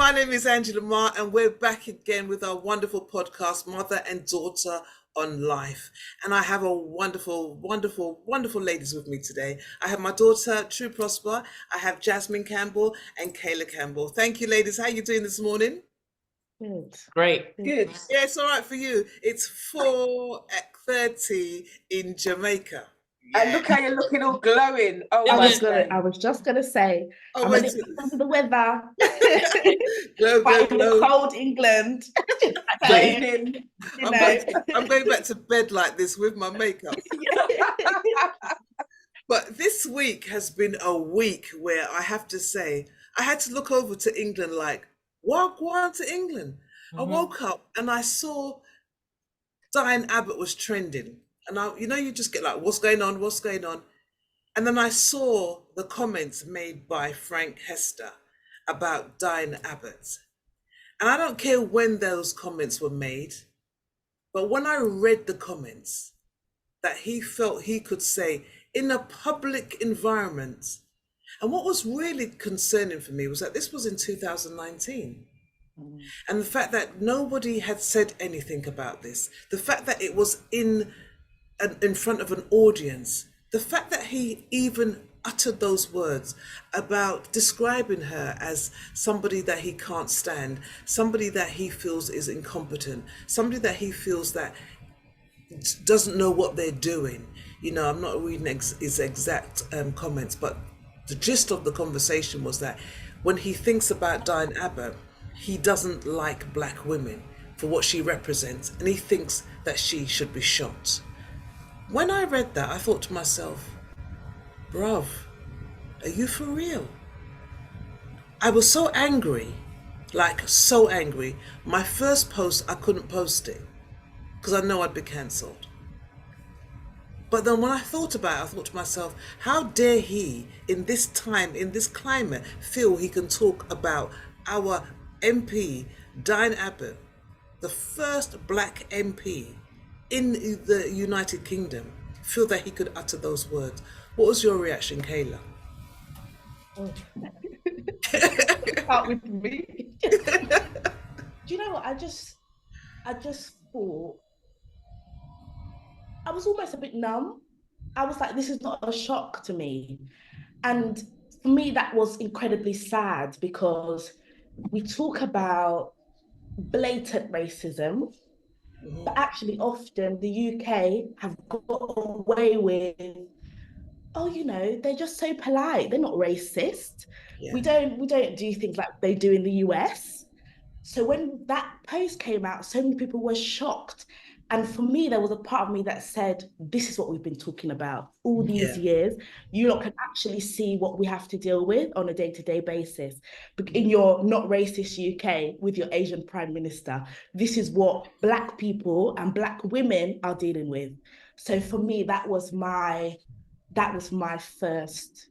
my name is Angela Marr, and we're back again with our wonderful podcast, Mother and Daughter on Life. And I have a wonderful, wonderful, wonderful ladies with me today. I have my daughter, True Prosper. I have Jasmine Campbell and Kayla Campbell. Thank you, ladies. How are you doing this morning? Good. Great. Good. Yeah, it's all right for you. It's 4:30 in Jamaica. And look how you're looking all glowing. Oh, Yeah, I was just gonna say, Oh, I'm a wait. little bit under the weather. Glow, But in the glow. cold England. Lightning. I'm going back to bed like this with my makeup. But this week has been a week where I have to say, I had to look over to England like, what on to England? I woke up and I saw Diane Abbott was trending. And you just get like, what's going on? What's going on? And then I saw the comments made by Frank Hester about Diane Abbott. And I don't care when those comments were made, but when I read the comments that he felt he could say in a public environment, and what was really concerning for me was that this was in 2019. And the fact that nobody had said anything about this, the fact that it was in front of an audience, the fact that he even uttered those words about describing her as somebody that he can't stand, somebody that he feels is incompetent, somebody that he feels that doesn't know what they're doing. I'm not reading his exact comments, but the gist of the conversation was that when he thinks about Diane Abbott, he doesn't like black women for what she represents, and he thinks that she should be shot. When I read that, I thought to myself, bruv, are you for real? I was so angry, like so angry. My first post, I couldn't post it because I know I'd be cancelled. But then when I thought about it, I thought to myself, how dare he, in this time, in this climate, feel he can talk about our MP, Diane Abbott, the first black MP in the United Kingdom, feel that he could utter those words. What was your reaction, Kayla? Start with me. Do you know what? I just thought, I was almost a bit numb. I was like, this is not a shock to me. And for me, that was incredibly sad because we talk about blatant racism, but actually often the UK have got away with, they're just so polite. They're not racist. Yeah. We don't do things like they do in the US. So when that post came out, so many people were shocked. And for me, there was a part of me that said, this is what we've been talking about all these years. You lot can actually see what we have to deal with on a day-to-day basis. In your not racist UK with your Asian Prime Minister, this is what Black people and Black women are dealing with. So for me, that was my first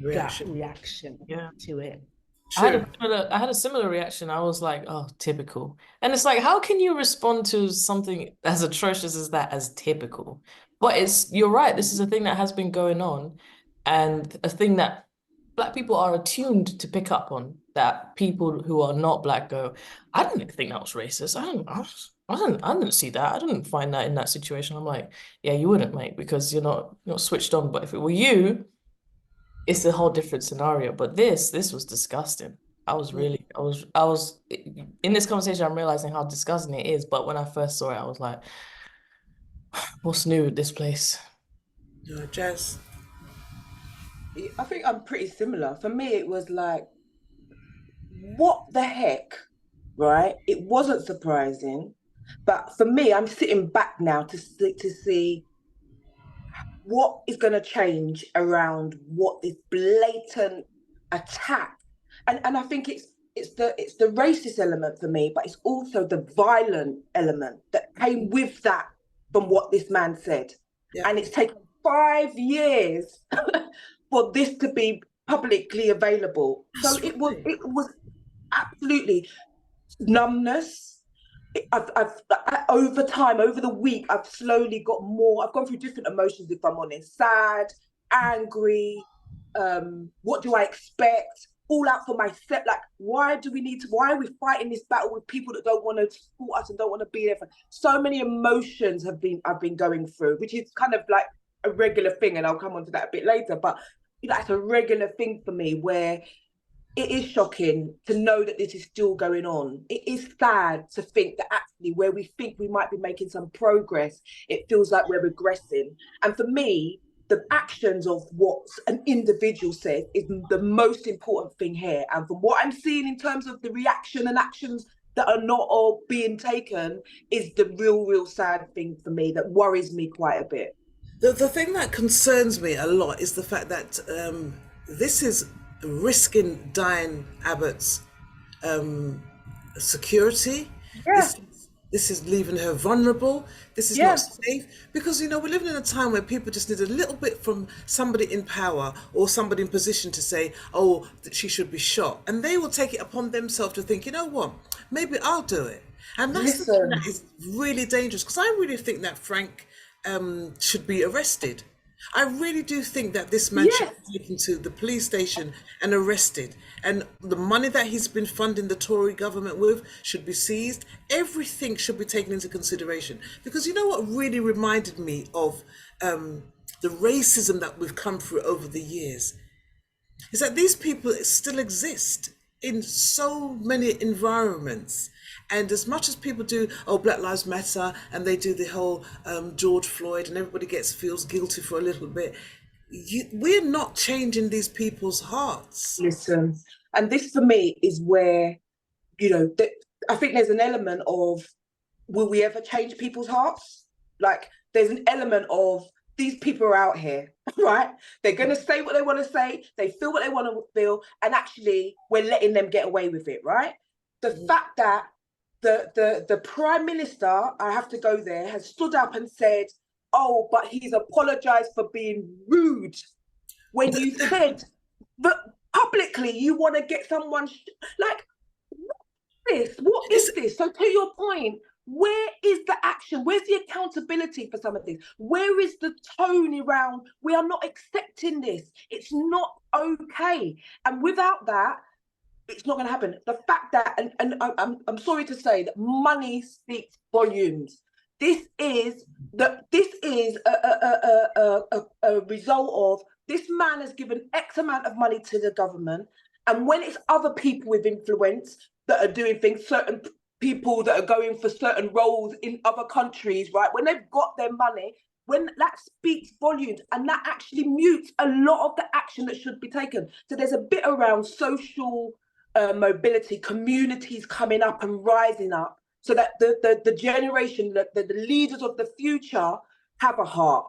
reaction to it. I had a similar reaction. I was like, oh, typical. And it's like, how can you respond to something as atrocious as that as typical? But you're right, this is a thing that has been going on, and a thing that Black people are attuned to pick up on, that people who are not Black go, I didn't think that was racist. I didn't see that. I didn't find that in that situation. I'm like, yeah, you wouldn't, mate, because you're not switched on. But if it were you, it's a whole different scenario. But this was disgusting. I was in this conversation, I'm realizing how disgusting it is. But when I first saw it, I was like, what's new with this place? Jazz? I think I'm pretty similar. For me, it was like, what the heck, right? It wasn't surprising. But for me, I'm sitting back now to see what is going to change around what this blatant attack, and I think it's the racist element for me, but it's also the violent element that came with that from what this man said. And it's taken 5 years for this to be publicly available. So it was absolutely numbness. I've over time, over the week, I've slowly got more. I've gone through different emotions, if I'm honest. Sad, angry. What do I expect? all out for myself. Like, why are we fighting this battle with people that don't want to support us and don't want to be there? So many emotions I've been going through, which is kind of like a regular thing, and I'll come on to that a bit later. But that's a regular thing for me, where it is shocking to know that this is still going on. It is sad to think that actually where we think we might be making some progress, it feels like we're regressing. And for me, the actions of what an individual says is the most important thing here. And from what I'm seeing in terms of the reaction and actions that are not all being taken is the real sad thing for me that worries me quite a bit. The thing that concerns me a lot is the fact that this is risking Diane Abbott's security. Yeah. This is leaving her vulnerable. This is not safe, because, we're living in a time where people just need a little bit from somebody in power or somebody in position to say, oh, that she should be shot. And they will take it upon themselves to think, you know what, maybe I'll do it. And that's the thing that is really dangerous, because I really think that Frank should be arrested. I really do think that this man should be taken to the police station and arrested, and the money that he's been funding the Tory government with should be seized. Everything should be taken into consideration, because you know what really reminded me of the racism that we've come through over the years is that these people still exist in so many environments. And as much as people do, Black Lives Matter, and they do the whole George Floyd, and everybody feels guilty for a little bit, we're not changing these people's hearts. Listen, and this for me is where, I think there's an element of, will we ever change people's hearts? Like, there's an element of, these people are out here, right? They're going to say what they want to say, they feel what they want to feel, and actually we're letting them get away with it, right? The fact that the Prime Minister, I have to go there, has stood up and said, oh, but he's apologized for being rude. When you said that publicly you want to get someone, like, what is this? So to your point, where is the action? Where's the accountability for some of this? Where is the tone around, we are not accepting this. It's not okay. And without that, it's not going to happen. The fact that, and I'm sorry to say, that money speaks volumes. This is a result of, this man has given X amount of money to the government, and when it's other people with influence that are doing things, certain people that are going for certain roles in other countries, right? When they've got their money, when that speaks volumes, and that actually mutes a lot of the action that should be taken. So there's a bit around social mobility, communities coming up and rising up, so that the generation, the leaders of the future have a heart,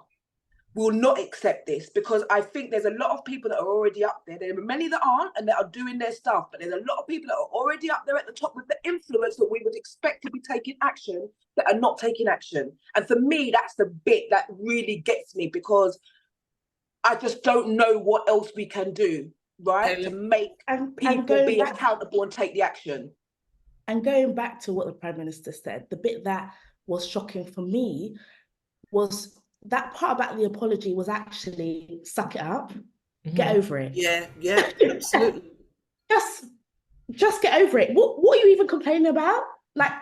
will not accept this. Because I think there's a lot of people that are already up there. There are many that aren't and that are doing their stuff, but there's a lot of people that are already up there at the top with the influence that we would expect to be taking action, that are not taking action. And for me, that's the bit that really gets me, because I just don't know what else we can do, right, to make people be accountable and take the action. And going back to what the Prime Minister said, the bit that was shocking for me was that part about the apology was actually suck it up, get over it. Yeah, absolutely. just get over it. What are you even complaining about? Like,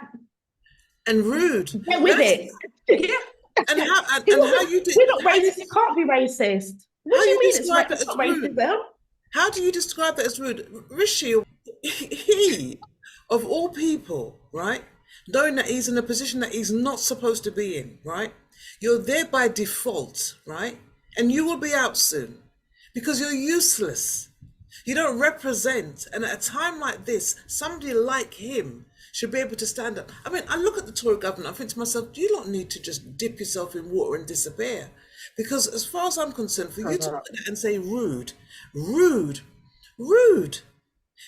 and rude. Get with it. Yeah. And how you do? We're not racist. You can't be racist. What do you mean it's not racism? How do you describe that as rude? Rishi, he, of all people, right, knowing that he's in a position that he's not supposed to be in, right? You're there by default, right? And you will be out soon because you're useless. You don't represent. And at a time like this, somebody like him should be able to stand up. I mean, I look at the Tory government, I think to myself, you don't need to just dip yourself in water and disappear. Because as far as I'm concerned, for you to look at that and say rude.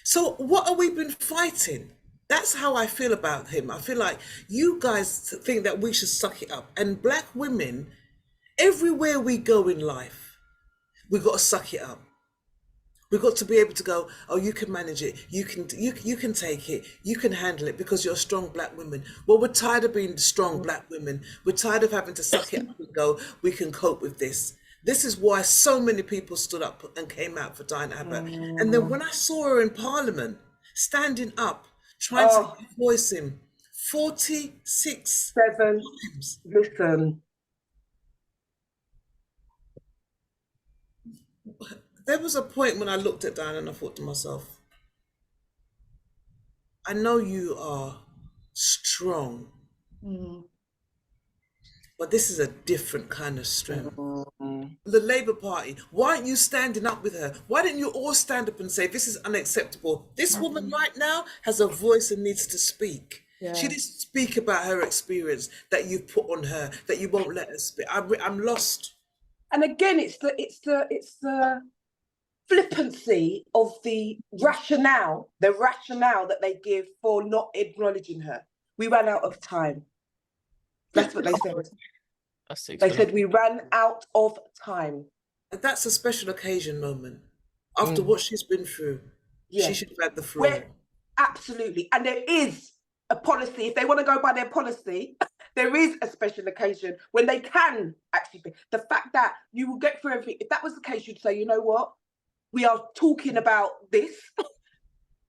So what have we been fighting? That's how I feel about him. I feel like you guys think that we should suck it up. And black women, everywhere we go in life, we've got to suck it up. We've got to be able to go, oh, you can manage it. You can take it. You can handle it because you're strong black women. Well, we're tired of being strong black women. We're tired of having to suck it up and go, we can cope with this. This is why so many people stood up and came out for Diane Abbott. And then when I saw her in Parliament, standing up, trying to voice him, 46 7. times. Listen. There was a point when I looked at Diane and I thought to myself, I know you are strong, but this is a different kind of strength. The Labour Party, why aren't you standing up with her? Why didn't you all stand up and say, this is unacceptable? This woman right now has a voice and needs to speak. Yeah. She needs to speak about her experience that you've put on her, that you won't let her speak. I'm lost. And again, it's the flippancy of the rationale that they give for not acknowledging her. We ran out of time. That's what they said. They said we ran out of time. And that's a special occasion moment. After what she's been through, she should have had the floor. Absolutely. And there is a policy, if they want to go by their policy, there is a special occasion when they can actually be. The fact that you will get through everything, if that was the case, you'd say, you know what? We are talking about this.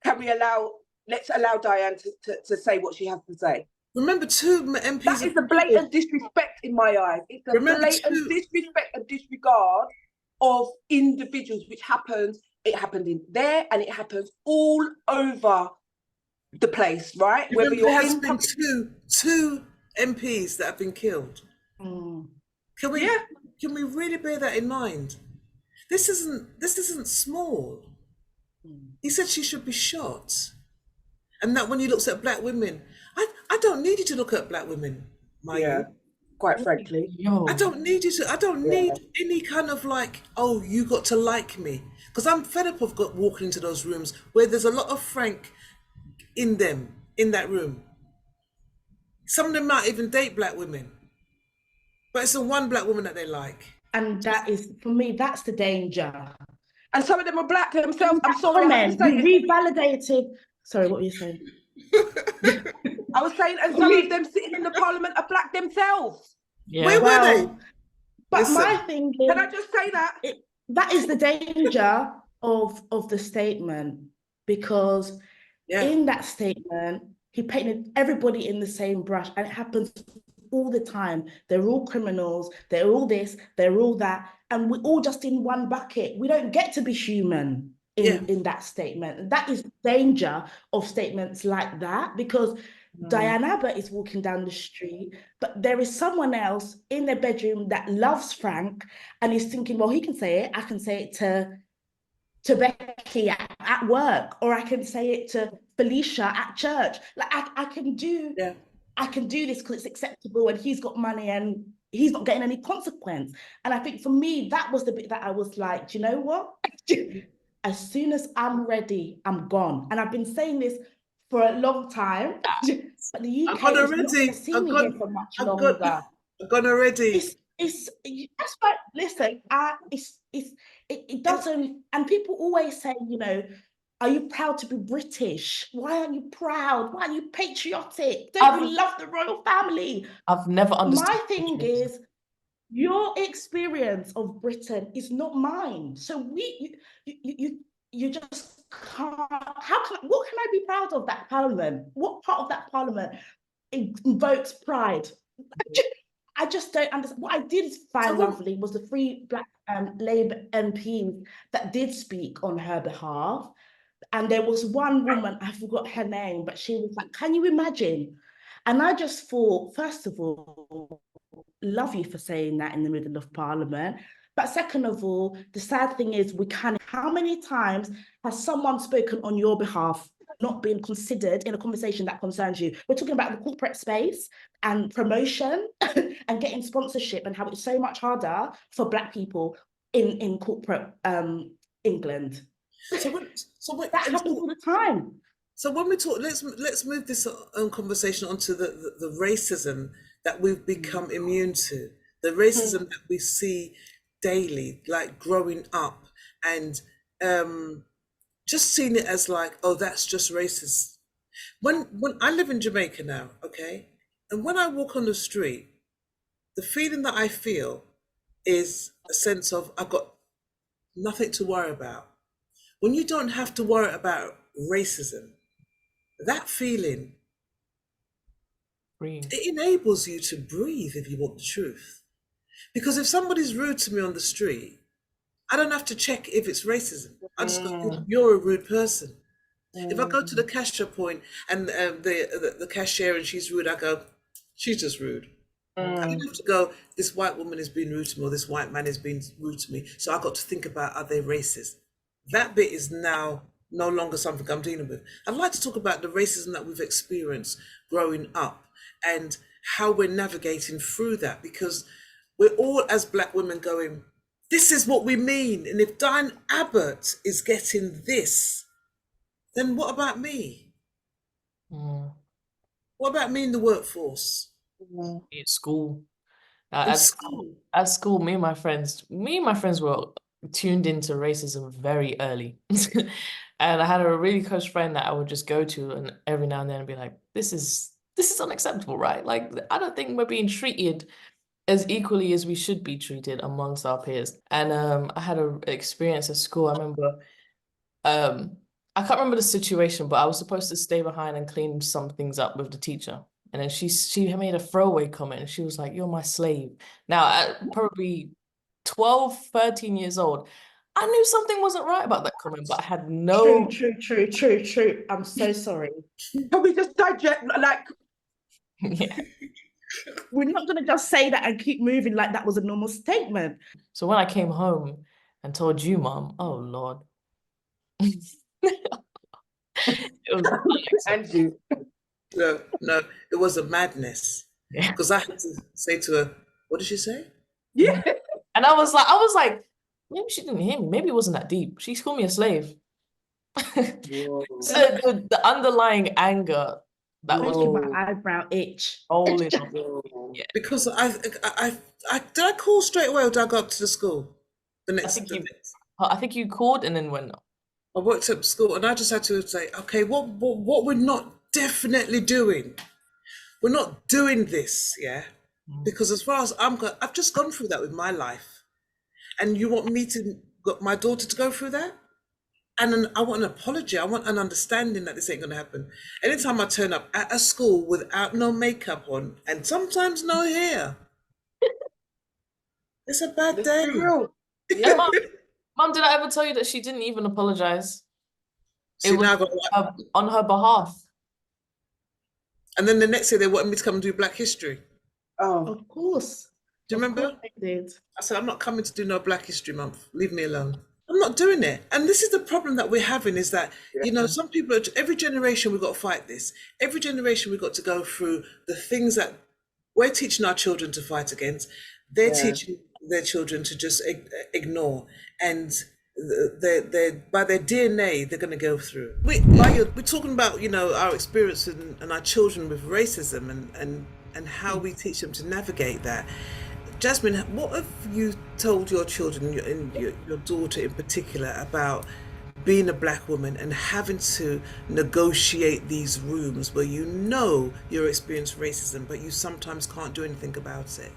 Let's allow Diane to say what she has to say. Remember, 2 MPs. That is a blatant disrespect in my eyes. It's a blatant disrespect and disregard of individuals, which happens. It happened in there, and it happens all over the place, right? Whether there has been two MPs that have been killed. Can we really bear that in mind? This isn't small. He said she should be shot, and that when he looks at black women, I don't need you to look at black women. Quite frankly, I don't need you to. I don't need any kind of like, oh, you got to like me, because I'm fed up of walking into those rooms where there's a lot of Frank in that room. Some of them might even date black women, but it's the one black woman that they like. And that is, for me, that's the danger. And some of them are black themselves. I'm sorry, we revalidated. Sorry, what were you saying? I was saying, and some of them sitting in the Parliament are black themselves. Yeah. Where were they? But my thing is, can I just say that? That is the danger of the statement, because in that statement, he painted everybody in the same brush, and it happens all the time. They're all criminals, they're all this, they're all that, and we're all just in one bucket. We don't get to be human in that statement. That is the danger of statements like that, because Diane Abbott is walking down the street, but there is someone else in their bedroom that loves Frank and is thinking, well, he can say it, I can say it to Becky at work, or I can say it to Felicia at church. Like I can do this because it's acceptable and he's got money and he's not getting any consequence. And I think for me, that was the bit that I was like, do you know what? As soon as I'm ready, I'm gone. And I've been saying this for a long time. But the UK is not going to see me here for much longer. I've gone already. That's why, listen, it doesn't, and people always say, you know, are you proud to be British? Why aren't you proud? Why aren't you patriotic? Don't you love the royal family? I've never understood. My thing is, your experience of Britain is not mine. So you just can't, what can I be proud of that parliament? What part of that parliament invokes pride? I just don't understand. What I did find lovely was the 3 black Labour MPs that did speak on her behalf. And there was one woman, I forgot her name, but she was like, can you imagine? And I just thought, first of all, love you for saying that in the middle of Parliament. But second of all, the sad thing is, how many times has someone spoken on your behalf not been considered in a conversation that concerns you? We're talking about the corporate space and promotion and getting sponsorship, and how it's so much harder for Black people in corporate England. So that happens all the time. So when we talk, let's move this conversation onto the racism that we've become immune to, the racism that we see daily, like growing up, and just seeing it as like, oh, that's just racist. When I live in Jamaica now, okay, and when I walk on the street, the feeling that I feel is a sense of I've got nothing to worry about. When you don't have to worry about racism, that feeling, Freeing. it enables you to breathe if you want the truth. Because if somebody's rude to me on the street, I don't have to check if it's racism. I just go, you're a rude person. If I go to the cashier point and the cashier and she's rude, I go, she's just rude. I don't have to go, this white woman is being rude to me or this white man is being rude to me. So I got to think about, are they racist? That bit is now no longer something I'm dealing with. I'd like to talk about the racism that we've experienced growing up and how we're navigating through that, because we're all as Black women going, this is what we mean. And if Diane Abbott is getting this, then what about me? What about me in the workforce? At school. In school? At school, me and my friends were tuned into racism very early. And I had a really close friend that I would just go to and every now and then be like, this is unacceptable, right? Like, I don't think we're being treated as equally as we should be treated amongst our peers. And I had an experience at school. I remember, I can't remember the situation, but I was supposed to stay behind and clean some things up with the teacher. And then she made a throwaway comment and she was like, you're my slave. Now, at probably 12, 13 years old, I knew something wasn't right about that comment, but I had no... True. I'm so sorry. Can we just digest, like... Yeah. We're not going to just say that and keep moving like that was a normal statement. So when I came home and told you, Mom, oh, Lord. It was and you. No, it was a madness. Because I had to say to her, what did she say? Yeah. And I was like, maybe she didn't hear me. Maybe it wasn't that deep. She called me a slave. So the underlying anger that was making my eyebrow itch. Yeah. Because I did I call straight away or did I go up to the school? I think you called and then went. I worked at school and I just had to say, okay, what we're not definitely doing. We're not doing this, yeah? Because as far as I've just gone through that with my life. And you want me to got my daughter to go through that? And then I want an apology. I want an understanding that this ain't gonna happen. Anytime I turn up at a school without no makeup on and sometimes no hair, it's a bad day. Yeah, Mom, did I ever tell you that she didn't even apologize? It was on her behalf. And then the next day they wanted me to come and do Black History. Oh, of course. Do you remember? I did. I said, I'm not coming to do no Black History Month. Leave me alone. I'm not doing it. And this is the problem that we're having is that, you know, some people, every generation we've got to fight this. Every generation we've got to go through the things that we're teaching our children to fight against. They're teaching their children to just ignore. And by their DNA, they're going to go through. We're talking about, you know, our experience and our children with racism and how we teach them to navigate that. Jasmine, what have you told your children and your daughter in particular about being a Black woman and having to negotiate these rooms where you know you're experiencing racism, but you sometimes can't do anything about it?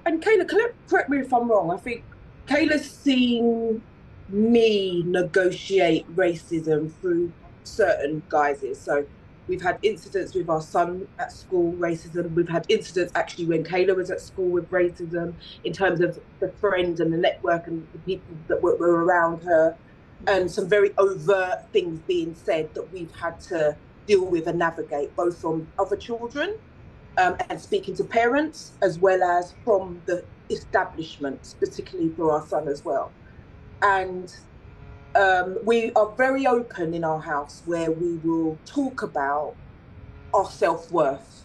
And Kayla, correct me if I'm wrong. I think Kayla's seen me negotiate racism through certain guises. So we've had incidents with our son at school, racism. We've had incidents actually when Kayla was at school with racism in terms of the friends and the network and the people that were around her, and some very overt things being said that we've had to deal with and navigate, both from other children and speaking to parents, as well as from the establishment, particularly for our son as well. And we are very open in our house where we will talk about our self-worth.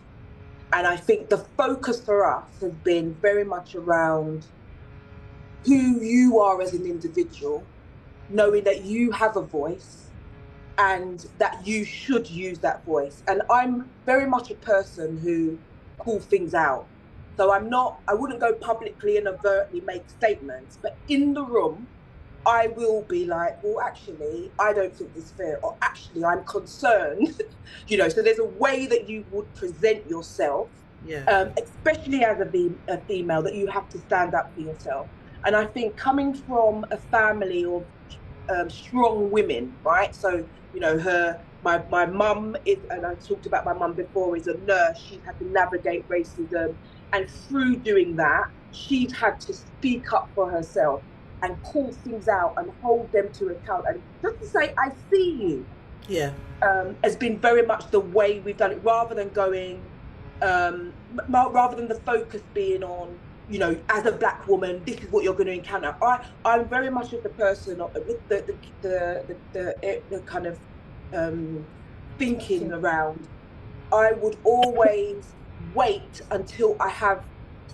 And I think the focus for us has been very much around who you are as an individual, knowing that you have a voice and that you should use that voice. And I'm very much a person who calls things out. So I wouldn't go publicly and overtly make statements, but in the room, I will be like, well, actually, I don't think this is fair, or actually, I'm concerned, you know, so there's a way that you would present yourself Yeah. Especially as a female, that you have to stand up for yourself. And I think coming from a family of strong women, right? So, you know, my mum is, and I talked about my mum before, is a nurse. She's had to navigate racism. And through doing that, she's had to speak up for herself and call things out and hold them to account. And just to say, I see you, Yeah. has been very much the way we've done it, rather than going, rather than the focus being on, you know, as a black woman, this is what you're going to encounter. I'm very much of the person with the kind of thinking around. I would always wait until I have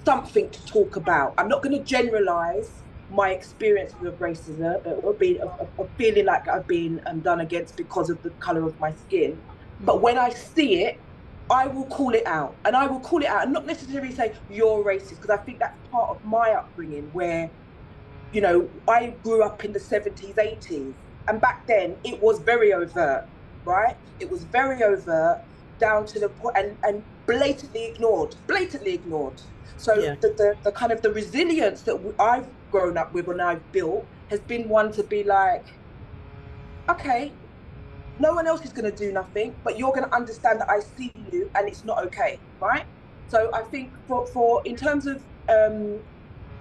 something to talk about. I'm not going to generalize my experiences of racism, or feeling like I've been done against because of the color of my skin. But when I see it, I will call it out, and I will call it out, and not necessarily say you're racist, because I think that's part of my upbringing, where, you know, I grew up in the 70s, 80s, and back then it was very overt, right? It was very overt, down to the point, and blatantly ignored, blatantly ignored. So Yeah. the kind of the resilience that I've grown up with and I've built has been one to be like, okay, no one else is going to do nothing, but you're going to understand that I see you and it's not okay, right? So I think for in terms of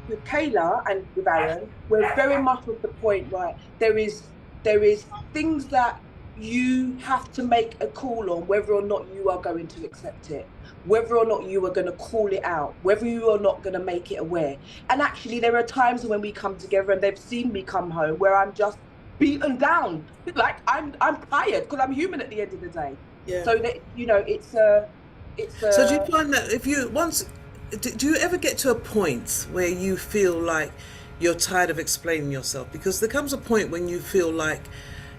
with Kayla and with Aaron, we're very much at the point, right? There is things that you have to make a call on, whether or not you are going to accept it, whether or not you are going to call it out, whether you are not going to make it aware. And actually, there are times when we come together and they've seen me come home where I'm just beaten down, like I'm tired, because I'm human at the end of the day. Yeah. So that, you know, So do you find that if you once, do you ever get to a point where you feel like you're tired of explaining yourself? Because there comes a point when you feel like,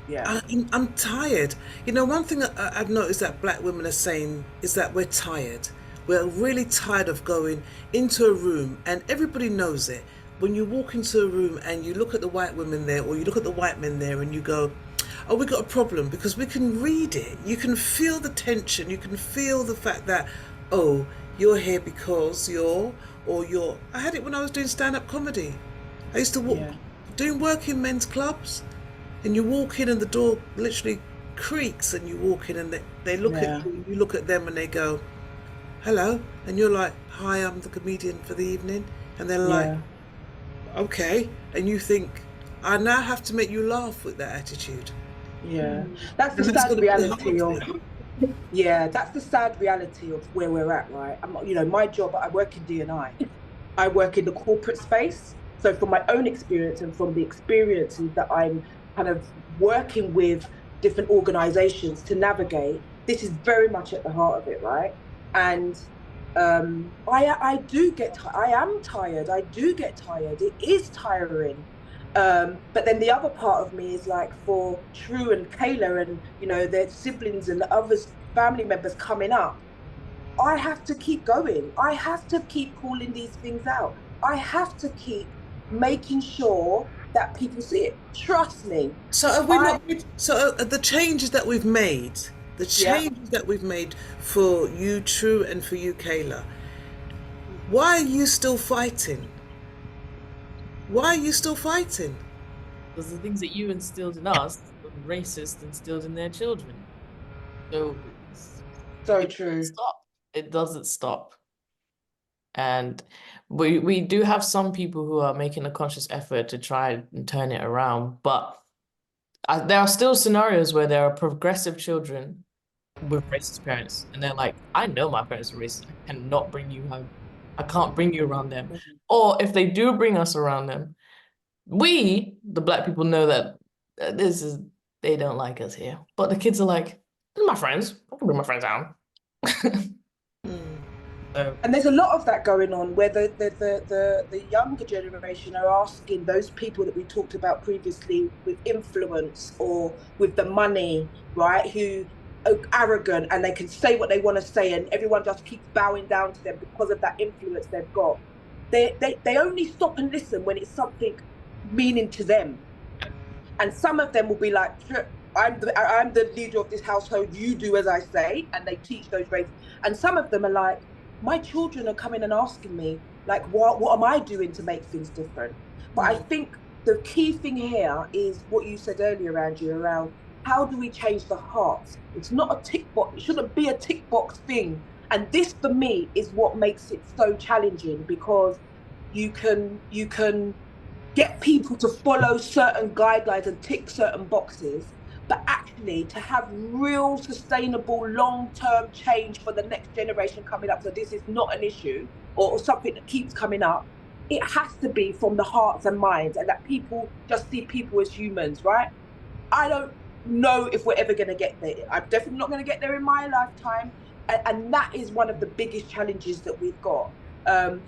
yeah, I'm tired. You know, one thing I've noticed that black women are saying is that we're tired. We're really tired of going into a room, and everybody knows it. When you walk into a room and you look at the white women there, or you look at the white men there, and you go, oh, we got a problem, because we can read it. You can feel the tension. You can feel the fact that, oh, you're here because you're. I had it when I was doing stand-up comedy. I used to walk, doing work in men's clubs, and you walk in and the door literally creaks, and you walk in and they look at you, you look at them, and they go, hello, and you're like, hi, I'm the comedian for the evening, and they're like, okay, and you think, I now have to make you laugh with that attitude. Yeah, that's the And that's sad gonna be the reality hard of, bit. yeah, that's the sad reality of where we're at, right? You know, my job, I work in D&I. I work in the corporate space. So from my own experience and from the experiences that I'm kind of working with different organizations to navigate, this is very much at the heart of it, right? And I do get, I am tired. I do get tired. It is tiring. But then the other part of me is like, for True and Kayla and, you know, their siblings and the others, family members coming up, I have to keep going. I have to keep calling these things out. I have to keep making sure that people see it. Trust me. So have we I, not? So the changes that we've made, the yeah. changes that we've made for you, True, and for you, Kayla. Why are you still fighting? Why are you still fighting? Because the things that you instilled in us, the racist instilled in their children. So So it true. doesn't stop. It doesn't stop. And we do have some people who are making a conscious effort to try and turn it around, but there are still scenarios where there are progressive children with racist parents, and they're like, I know my parents are racist. I cannot bring you home. I can't bring you around them. Or if they do bring us around them, we, the black people, know that they don't like us here. But the kids are like, they're my friends. I can bring my friends out. So, And there's a lot of that going on, where the younger generation are asking those people that we talked about previously with influence or with the money, right, who are arrogant and they can say what they want to say, and everyone just keeps bowing down to them because of that influence they've got. They only stop and listen when it's something meaning to them. And some of them will be like, I'm the leader of this household, you do as I say, and they teach those races. And some of them are like, my children are coming and asking me, like, what am I doing to make things different? But I think the key thing here is what you said earlier, Andrew, around how do we change the hearts? It's not a tick box, it shouldn't be a tick box thing. And this for me is what makes it so challenging, because you can get people to follow certain guidelines and tick certain boxes, but actually to have real sustainable long-term change for the next generation coming up, so this is not an issue or something that keeps coming up, it has to be from the hearts and minds, and that people just see people as humans, right? I don't know if we're ever going to get there. I'm definitely not going to get there in my lifetime, and that is one of the biggest challenges that we've got.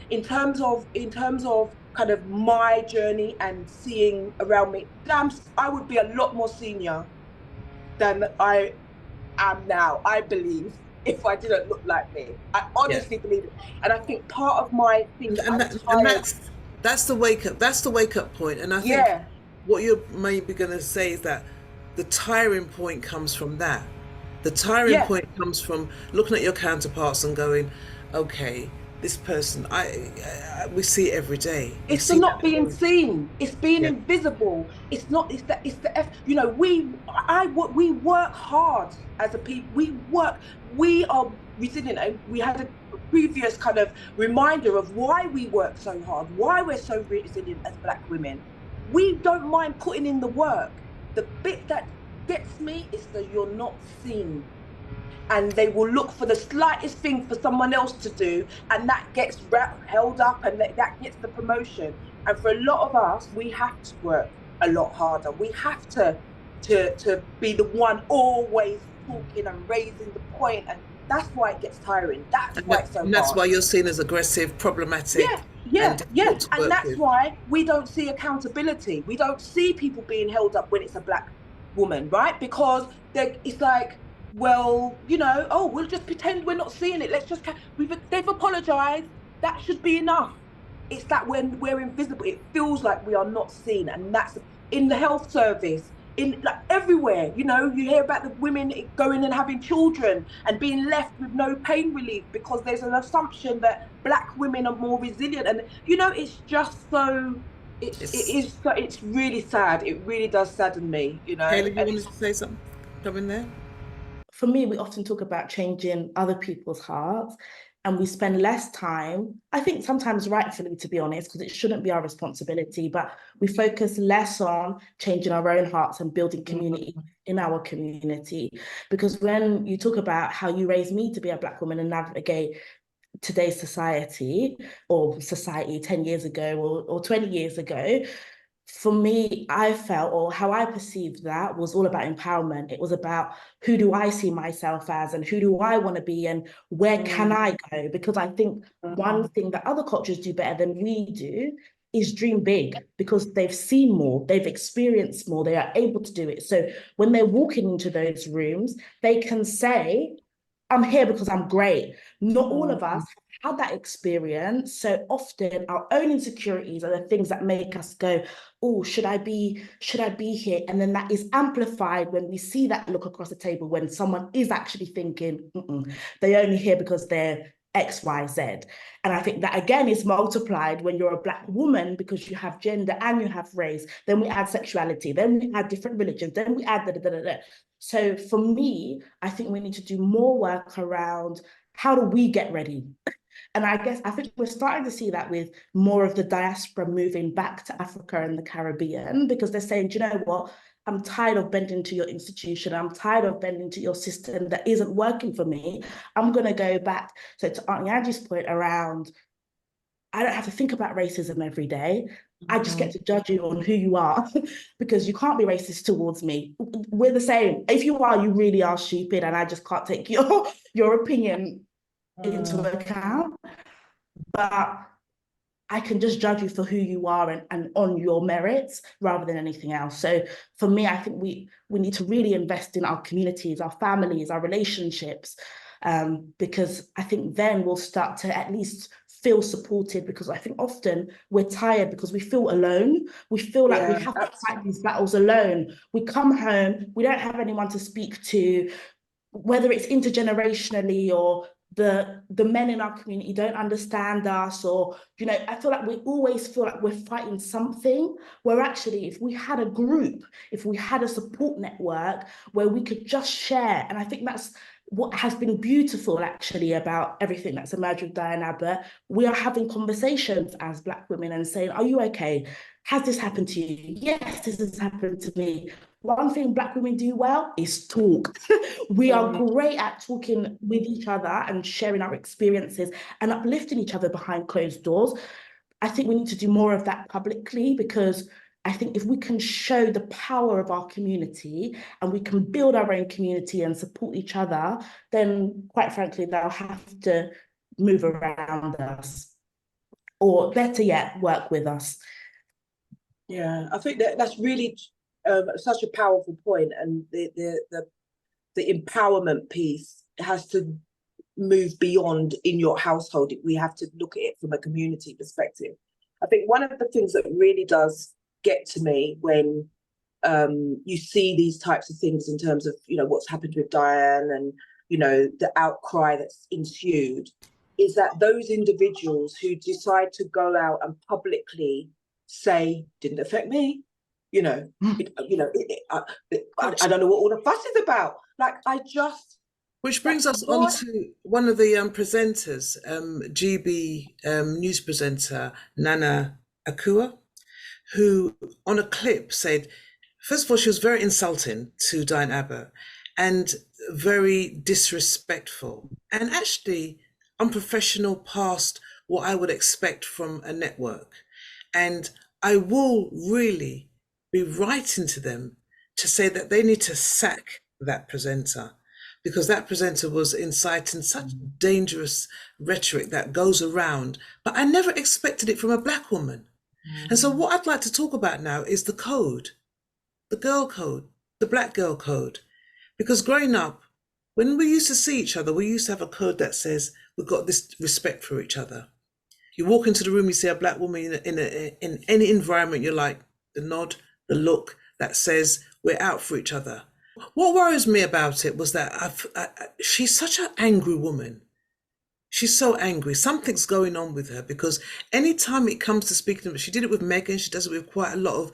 In terms of kind of my journey and seeing around me, I would be a lot more senior than I am now, I believe, if I didn't look like me. I honestly believe it. And I think part of my thing that I'm tired. That's the wake up point. And I think what you're maybe going to say is that the tiring point comes from that. The tiring point comes from looking at your counterparts and going, okay, this person, we see it every day. It's the not being seen. It's being invisible. It's not. It's the F. You know, we work hard as a people. We are resilient. We had a previous kind of reminder of why we work so hard, why we're so resilient as Black women. We don't mind putting in the work. The bit that gets me is that you're not seen. And they will look for the slightest thing for someone else to do, and that gets held up, and that gets the promotion. And for a lot of us, we have to work a lot harder. We have to be the one always talking and raising the point, and that's why it gets tiring. That's why it's so hard. And that's why you're seen as aggressive, problematic. And that's why we don't see accountability. We don't see people being held up when it's a Black woman, right? Because it's like, well, you know, oh, we'll just pretend we're not seeing it. They've apologized. That should be enough. It's that when we're invisible, it feels like we are not seen. And that's in the health service, in like everywhere. You know, you hear about the women going and having children and being left with no pain relief because there's an assumption that Black women are more resilient. And, you know, it's just so, it's really sad. It really does sadden me, you know. Hayley, you wanted to say something? Come in there. For me, we often talk about changing other people's hearts, and we spend less time, I think sometimes rightfully, to be honest, because it shouldn't be our responsibility, but we focus less on changing our own hearts and building community in our community. Because when you talk about how you raised me to be a Black woman and navigate today's society, or society 10 years ago or 20 years ago, for me, I felt, or how I perceived that, was all about empowerment. It was about who do I see myself as, and who do I want to be, and where can I go? Because I think one thing that other cultures do better than we do is dream big, because they've seen more, they've experienced more, they are able to do it. So when they're walking into those rooms, they can say, I'm here because I'm great. Not all of us have had that experience. So often our own insecurities are the things that make us go, oh, should I be here? And then that is amplified when we see that look across the table when someone is actually thinking, they're only here because they're X, Y, Z. And I think that again is multiplied when you're a Black woman, because you have gender and you have race. Then we add sexuality, then we add different religions, then we add da. So for me, I think we need to do more work around how do we get ready? And I think we're starting to see that with more of the diaspora moving back to Africa and the Caribbean, because they're saying, do you know what? I'm tired of bending to your institution. I'm tired of bending to your system that isn't working for me. I'm going to go back. So to Auntie Angie's point around, I don't have to think about racism every day. I just get to judge you on who you are because you can't be racist towards me. We're the same. If you are, you really are stupid, and I just can't take your opinion into account. But I can just judge you for who you are and on your merits rather than anything else. So for me, I think we need to really invest in our communities, our families, our relationships, because I think then we'll start to at least feel supported, because I think often we're tired because we feel alone. We feel like we have to fight these battles alone. We come home, we don't have anyone to speak to, whether it's intergenerationally or the men in our community don't understand us, or, you know, I feel like we always feel like we're fighting something, where actually if we had a group, if we had a support network where we could just share, and I think that's what has been beautiful actually about everything that's emerged with Diane Abbott. We are having conversations as Black women and saying, are you okay? Has this happened to you? Yes, this has happened to me. One thing Black women do well is talk. We are great at talking with each other and sharing our experiences and uplifting each other behind closed doors. I think we need to do more of that publicly, because I think if we can show the power of our community and we can build our own community and support each other, then quite frankly, they'll have to move around us, or better yet, work with us. Yeah, I think that's really such a powerful point, and the empowerment piece has to move beyond in your household. We have to look at it from a community perspective. I think one of the things that really does get to me when you see these types of things in terms of, you know, what's happened with Diane and, you know, the outcry that's ensued, is that those individuals who decide to go out and publicly say, didn't affect me, you know, I don't know what all the fuss is about. Like, Which brings us on to one of the presenters, GB news presenter, Nana Akua, who on a clip said, first of all, she was very insulting to Diane Abbott and very disrespectful and actually unprofessional past what I would expect from a network. And I will really be writing to them to say that they need to sack that presenter, because that presenter was inciting such dangerous rhetoric that goes around, but I never expected it from a Black woman. And so what I'd like to talk about now is the code, the girl code, the Black girl code. Because growing up, when we used to see each other, we used to have a code that says we've got this respect for each other. You walk into the room, you see a Black woman in any environment, you're like, the nod, the look that says we're out for each other. What worries me about it was that she's such an angry woman. She's so angry. Something's going on with her, because anytime it comes to speaking to them, she did it with Meghan, she does it with quite a lot of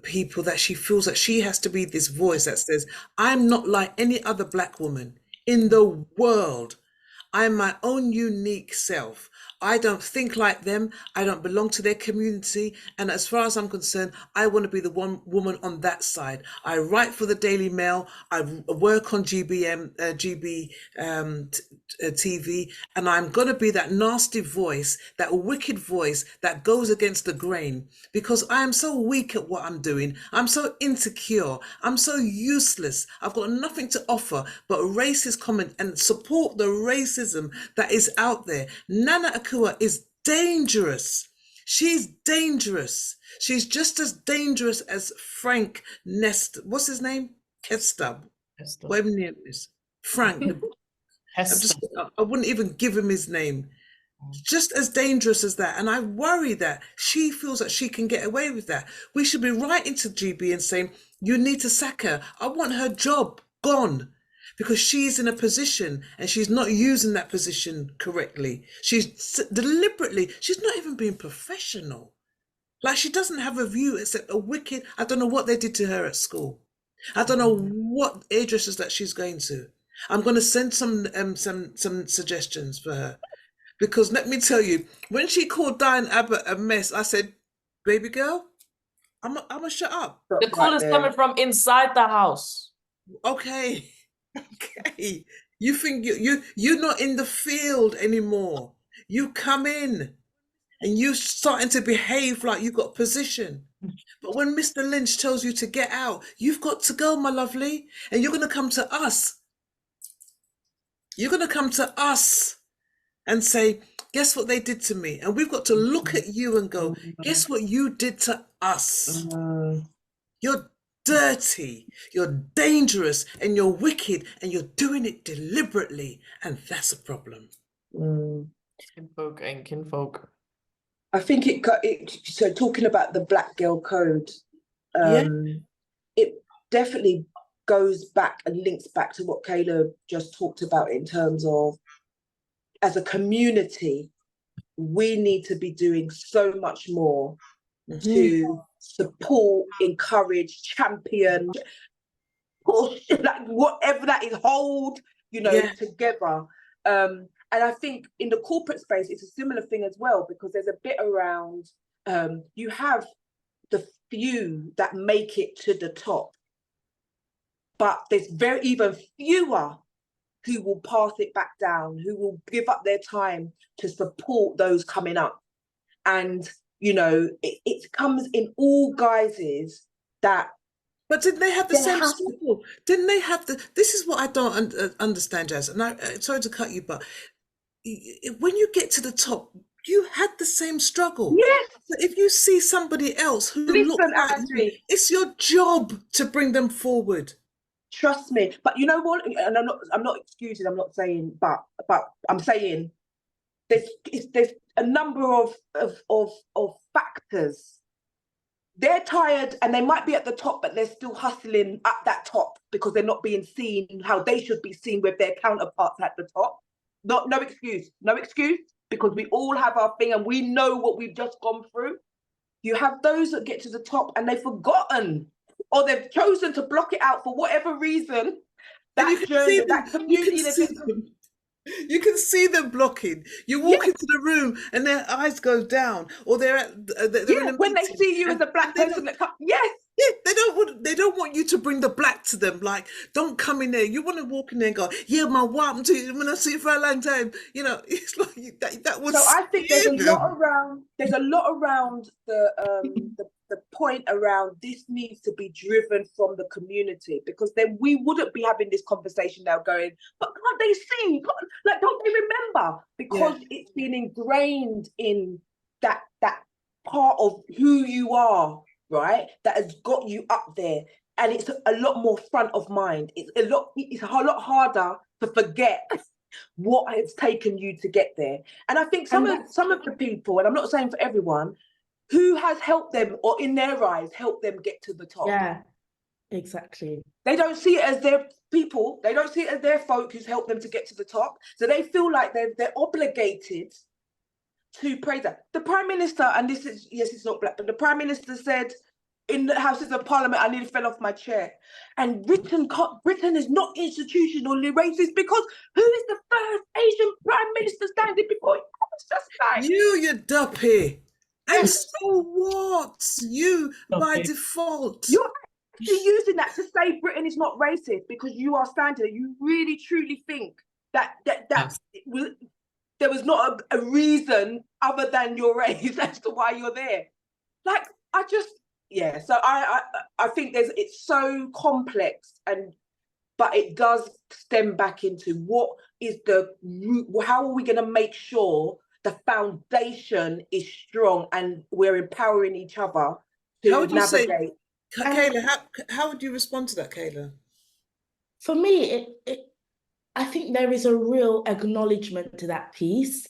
people, that she feels that she has to be this voice that says, I'm not like any other Black woman in the world. I'm my own unique self. I don't think like them. I don't belong to their community. And as far as I'm concerned, I want to be the one woman on that side. I write for the Daily Mail. I work on GB TV, and I'm going to be that nasty voice, that wicked voice that goes against the grain, because I am so weak at what I'm doing. I'm so insecure. I'm so useless. I've got nothing to offer but racist comment and support the racism that is out there. Nana Akua is dangerous. She's dangerous. She's just as dangerous as Frank Hester. What's his name? Hester. Whatever his name is. Frank. I wouldn't even give him his name. Just as dangerous as that. And I worry that she feels that she can get away with that. We should be writing to GB and saying, you need to sack her. I want her job gone, because she's in a position and she's not using that position correctly. She's deliberately, she's not even being professional. Like, she doesn't have a view except a wicked, I don't know what they did to her at school. I don't know what hairdressers that she's going to. I'm going to send some suggestions for her, because let me tell you, when she called Diane Abbott a mess, I said, baby girl, I'm gonna shut up. The call is coming from inside the house. Okay. Okay. You think you're not in the field anymore. You come in and you starting to behave like you got position. But when Mr. Lynch tells you to get out, you've got to go, my lovely. And you're going to come to us. You're going to come to us and say, guess what they did to me? And we've got to look at you and go, guess what you did to us? You're dirty, you're dangerous, and you're wicked, and you're doing it deliberately. And that's a problem. Kinfolk and kinfolk. I think so talking about the Black girl code, it definitely goes back and links back to what Kayla just talked about in terms of, as a community, we need to be doing so much more to support, encourage, champion, push, like whatever that is, hold, you know, together. And I think in the corporate space, it's a similar thing as well, because there's a bit around, you have the few that make it to the top, but there's even fewer who will pass it back down, who will give up their time to support those coming up. And, you know, it comes in all guises that. But didn't they have the same struggle? Didn't they have this is what I don't understand, Jazz, and sorry to cut you, but when you get to the top, you had the same struggle. Yes. So if you see somebody else who looks like you, it's your job to bring them forward. Trust me. But you know what? And I'm not excusing. I'm not saying, but I'm saying there's a number of factors. They're tired and they might be at the top, but they're still hustling at that top because they're not being seen how they should be seen with their counterparts at the top. No excuse, because we all have our thing and we know what we've just gone through. You have those that get to the top and they've forgotten, or they've chosen to block it out for whatever reason. That journey, that community. You can see them blocking. You walk into the room and their eyes go down, or they're in a when meeting, they see you as a black person that comes, they don't want you to bring the black to them. Like, don't come in there. You want to walk in there and go, yeah, my wife, when I see you for a long time, you know, it's like that was. So I think there's a lot around the point around this needs to be driven from the community, because then we wouldn't be having this conversation now going, but can't they see? Like, don't they remember? Because it's been ingrained in that part of who you are, right? That has got you up there. And it's a lot more front of mind. It's a lot harder to forget what has taken you to get there. And I think some of the people, and I'm not saying for everyone, who has helped them, or in their eyes, helped them get to the top. Yeah, exactly. They don't see it as their people. They don't see it as their folk who's helped them to get to the top. So they feel like they're obligated to praise that. The Prime Minister, and this is, yes, it's not black, but the Prime Minister said in the Houses of Parliament, I nearly fell off my chair. And Britain is not institutionally racist, because who is the first Asian Prime Minister standing before you? It's just like you duppy. And so what? You, by default. You're actually using that to say Britain is not racist, because you are standing there. You really, truly think that there was not a reason other than your race as to why you're there. Like, so I think it's so complex, but it does stem back into what is the root, how are we going to make sure the foundation is strong and we're empowering each other to navigate. Kayla, how would you respond to that, Kayla? For me, I think there is a real acknowledgement to that piece,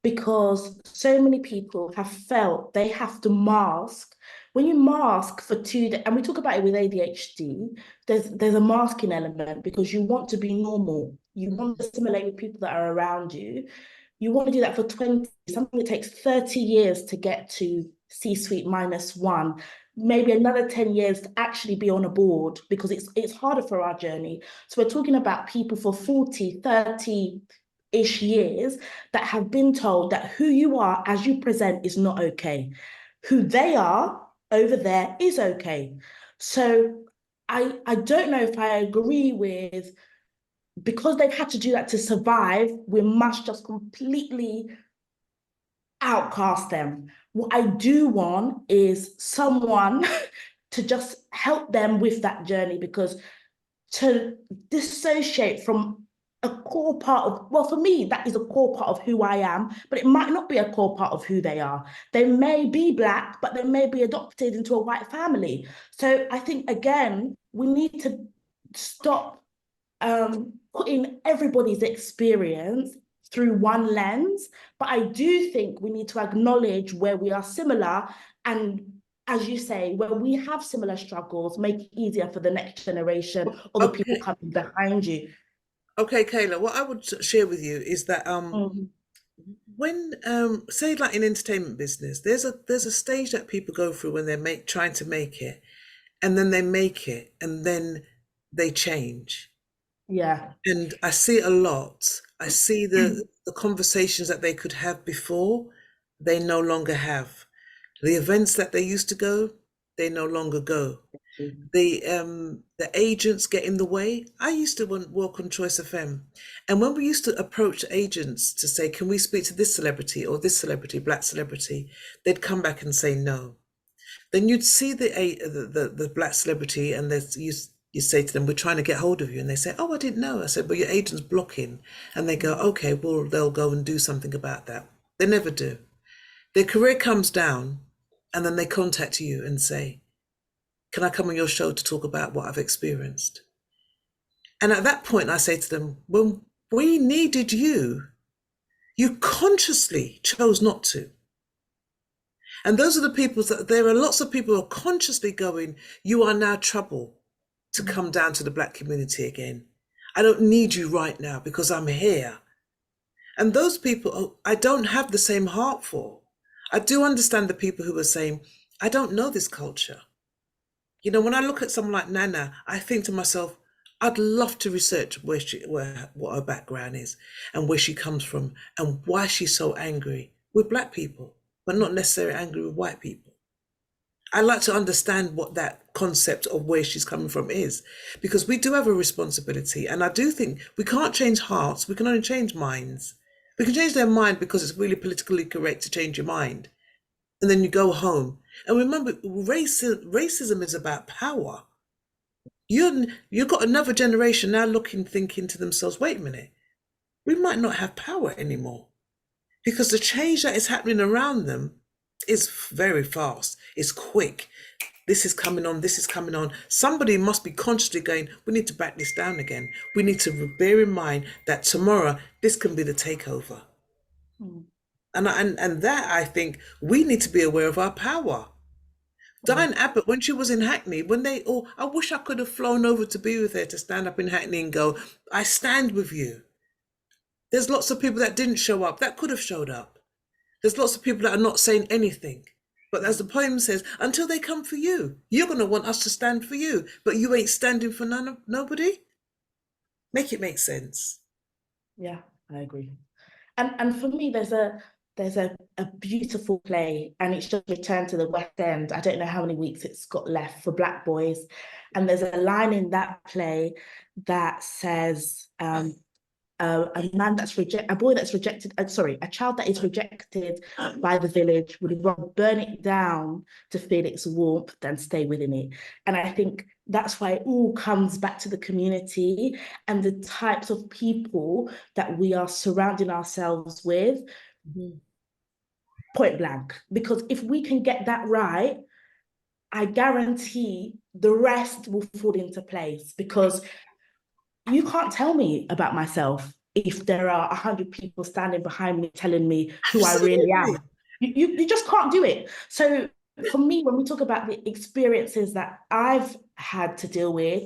because so many people have felt they have to mask. When you mask for 2 days, and we talk about it with ADHD, there's a masking element, because you want to be normal. You want to assimilate with people that are around you. You want to do that for 20, something that takes 30 years to get to C-suite -1, maybe another 10 years to actually be on a board, because it's harder for our journey. So we're talking about people for 40, 30-ish years that have been told that who you are as you present is not okay. Who they are over there is okay. So I don't know if I agree with, because they've had to do that to survive, we must just completely outcast them. What I do want is someone to just help them with that journey, because to dissociate from a core part of, well, for me, that is a core part of who I am, but it might not be a core part of who they are. They may be black, but they may be adopted into a white family. So I think, again, we need to stop putting everybody's experience through one lens, but I do think we need to acknowledge where we are similar and as you say, when we have similar struggles, make it easier for the next generation or the people Okay. coming behind you. Okay, Kayla, what I would share with you is that when say like in entertainment business, there's a stage that people go through when they're trying to make it, and then they make it, and then they change. Yeah. And I see it a lot. I see the conversations that they could have before, they no longer have. The events that they used to go, they no longer go. The agents get in the way. I used to work on Choice FM, and when we used to approach agents to say, "Can we speak to this celebrity or this celebrity, black celebrity?" they'd come back and say no. Then you'd see the black celebrity, and you say to them, "We're trying to get hold of you," and they say, "Oh, I didn't know." I said, "But your agent's blocking," and they go, "Okay, well, they'll go and do something about that." They never do. Their career comes down, and then they contact you and say, "Can I come on your show to talk about what I've experienced?" And at that point, I say to them, "When we needed you, you consciously chose not to." And those are the people there are lots of people who are consciously going, "You are now trouble to come down to the black community again. I don't need you right now because I'm here." And those people, I don't have the same heart for. I do understand the people who are saying, "I don't know this culture." You know, when I look at someone like Nana, I think to myself, I'd love to research what her background is and where she comes from and why she's so angry with black people, but not necessarily angry with white people. I like to understand what that concept of where she's coming from is, because we do have a responsibility. And I do think we can't change hearts, we can only change minds. We can change their mind because it's really politically correct to change your mind. And then you go home. And remember, racism is about power. You've got another generation now thinking to themselves, wait a minute, we might not have power anymore. Because the change that is happening around them is very fast, it's quick. This is coming on, this is coming on. Somebody must be consciously going, we need to back this down again. We need to bear in mind that tomorrow, this can be the takeover. And that, I think, we need to be aware of our power. Diane Abbott, when she was in Hackney, I wish I could have flown over to be with her, to stand up in Hackney and go, "I stand with you." There's lots of people that didn't show up, that could have showed up. There's lots of people that are not saying anything. But as the poem says, until they come for you, you're going to want us to stand for you, but you ain't standing for nobody. Make it make sense. Yeah, I agree. And for me, there's a beautiful play, and it's just returned to the West End. I don't know how many weeks it's got left, for Black Boys. And there's a line in that play that says, a child that is rejected by the village would rather burn it down to feel its warmth than stay within it. And I think that's why it all comes back to the community and the types of people that we are surrounding ourselves with, point blank. Because if we can get that right, I guarantee the rest will fall into place, because you can't tell me about myself if there are 100 people standing behind me telling me who I really am. You just can't do it. So for me, when we talk about the experiences that I've had to deal with,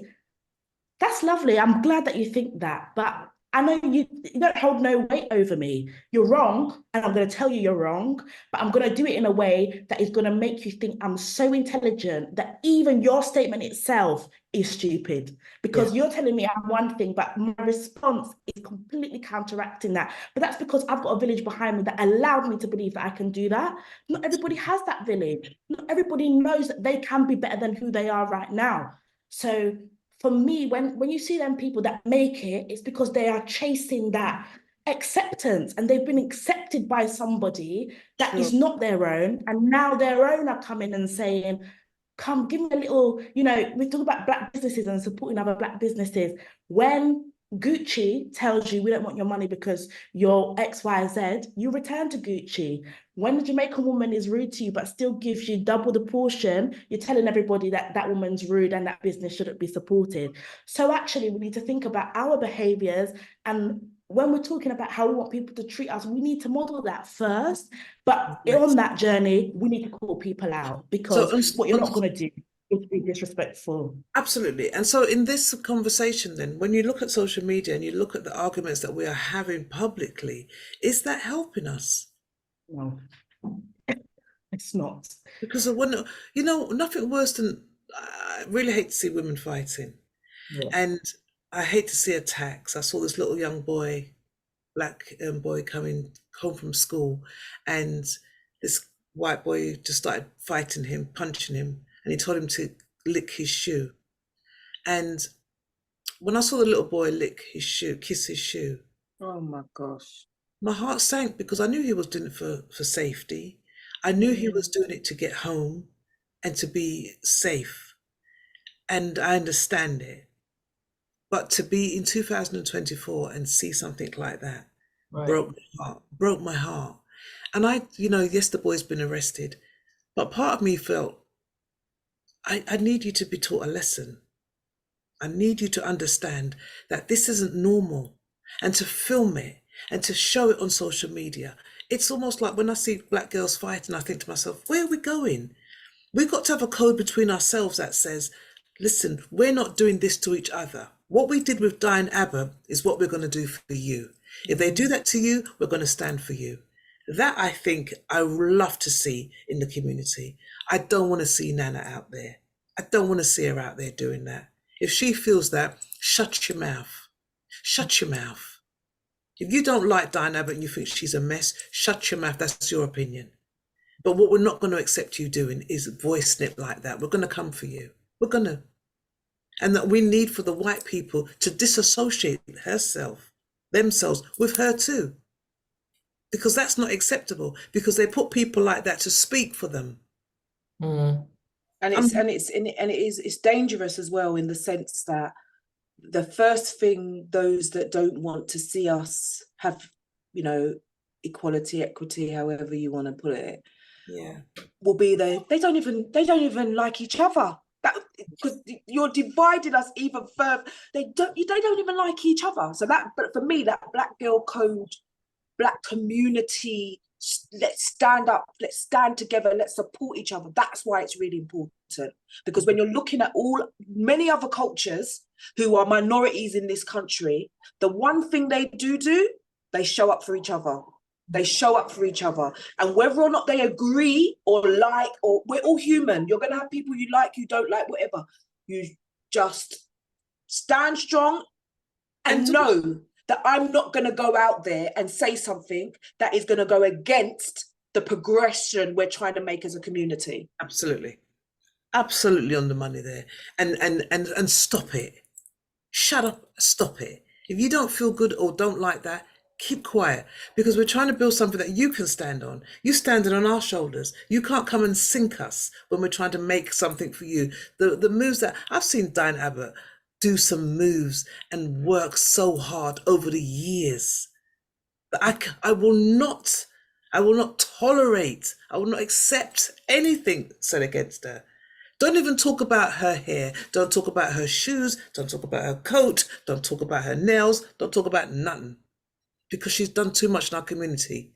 that's lovely. I'm glad that you think that, but I know you don't hold no weight over me. You're wrong, and I'm going to tell you you're wrong, but I'm going to do it in a way that is going to make you think I'm so intelligent that even your statement itself is stupid, because you're telling me I'm one thing, but my response is completely counteracting that. But that's because I've got a village behind me that allowed me to believe that I can do that. Not everybody has that village. Not everybody knows that they can be better than who they are right now. So for me, when you see them people that make it, it's because they are chasing that acceptance, and they've been accepted by somebody that is not their own, and now their own are coming and saying, come, give me a little, we talk about black businesses and supporting other black businesses. When Gucci tells you, we don't want your money because you're XYZ, you return to Gucci. When the Jamaican woman is rude to you but still gives you double the portion, you're telling everybody that that woman's rude and that business shouldn't be supported. So actually, we need to think about our behaviors and when we're talking about how we want people to treat us, we need to model that first. But Right. on that journey, we need to call people out, because what you're not going to do is be disrespectful. Absolutely. And so in this conversation then, when you look at social media and you look at the arguments that we are having publicly, is that helping us? No, it's not. Because when, you know, nothing worse than, I really hate to see women fighting. Yeah. And I hate to see attacks. I saw this little young boy, black boy, coming home from school, and this white boy just started fighting him, punching him, and he told him to lick his shoe. And when I saw the little boy lick his shoe, kiss his shoe, Oh my gosh. my heart sank, because I knew he was doing it for safety. I knew he was doing it to get home and to be safe. And I understand it. But to be in 2024 and see something like that Right. broke my heart. And yes, the boy's been arrested, but part of me felt, I need you to be taught a lesson. I need you to understand that this isn't normal, and to film it and to show it on social media. It's almost like when I see black girls fighting, I think to myself, where are we going? We've got to have a code between ourselves that says, listen, we're not doing this to each other. What we did with Diane Abbott is what we're going to do for you. If they do that to you, we're going to stand for you. That, I think, I would love to see in the community. I don't want to see Nana out there. I don't want to see her out there doing that. If she feels that, shut your mouth. Shut your mouth. If you don't like Diane Abbott and you think she's a mess, shut your mouth. That's your opinion. But what we're not going to accept you doing is voicing it like that. We're going to come for you. We're going to. And that we need for the white people to disassociate themselves with her too. Because that's not acceptable, because they put people like that to speak for them. Mm. And it's dangerous as well, in the sense that the first thing those that don't want to see us have, equality, equity, however you want to put it, Yeah. will be they don't even like each other. That, because you're dividing us even further. They don't even like each other. So that, but for me, that black girl code, black community, let's stand up, let's stand together, let's support each other. That's why it's really important. Because when you're looking at many other cultures who are minorities in this country, the one thing they do, they show up for each other. They show up for each other. And whether or not they agree or like, or we're all human. You're going to have people you like, you don't like, whatever. You just stand strong and know that I'm not going to go out there and say something that is going to go against the progression we're trying to make as a community. Absolutely. Absolutely on the money there. And stop it. Shut up, stop it. If you don't feel good or don't like that, keep quiet, because we're trying to build something that you can stand on. You standing on our shoulders. You can't come and sink us when we're trying to make something for you. The moves that I've seen Diane Abbott do, some moves and work so hard over the years, that I will not tolerate, I will not accept anything said against her. Don't even talk about her hair. Don't talk about her shoes. Don't talk about her coat. Don't talk about her nails. Don't talk about nothing. Because she's done too much in our community.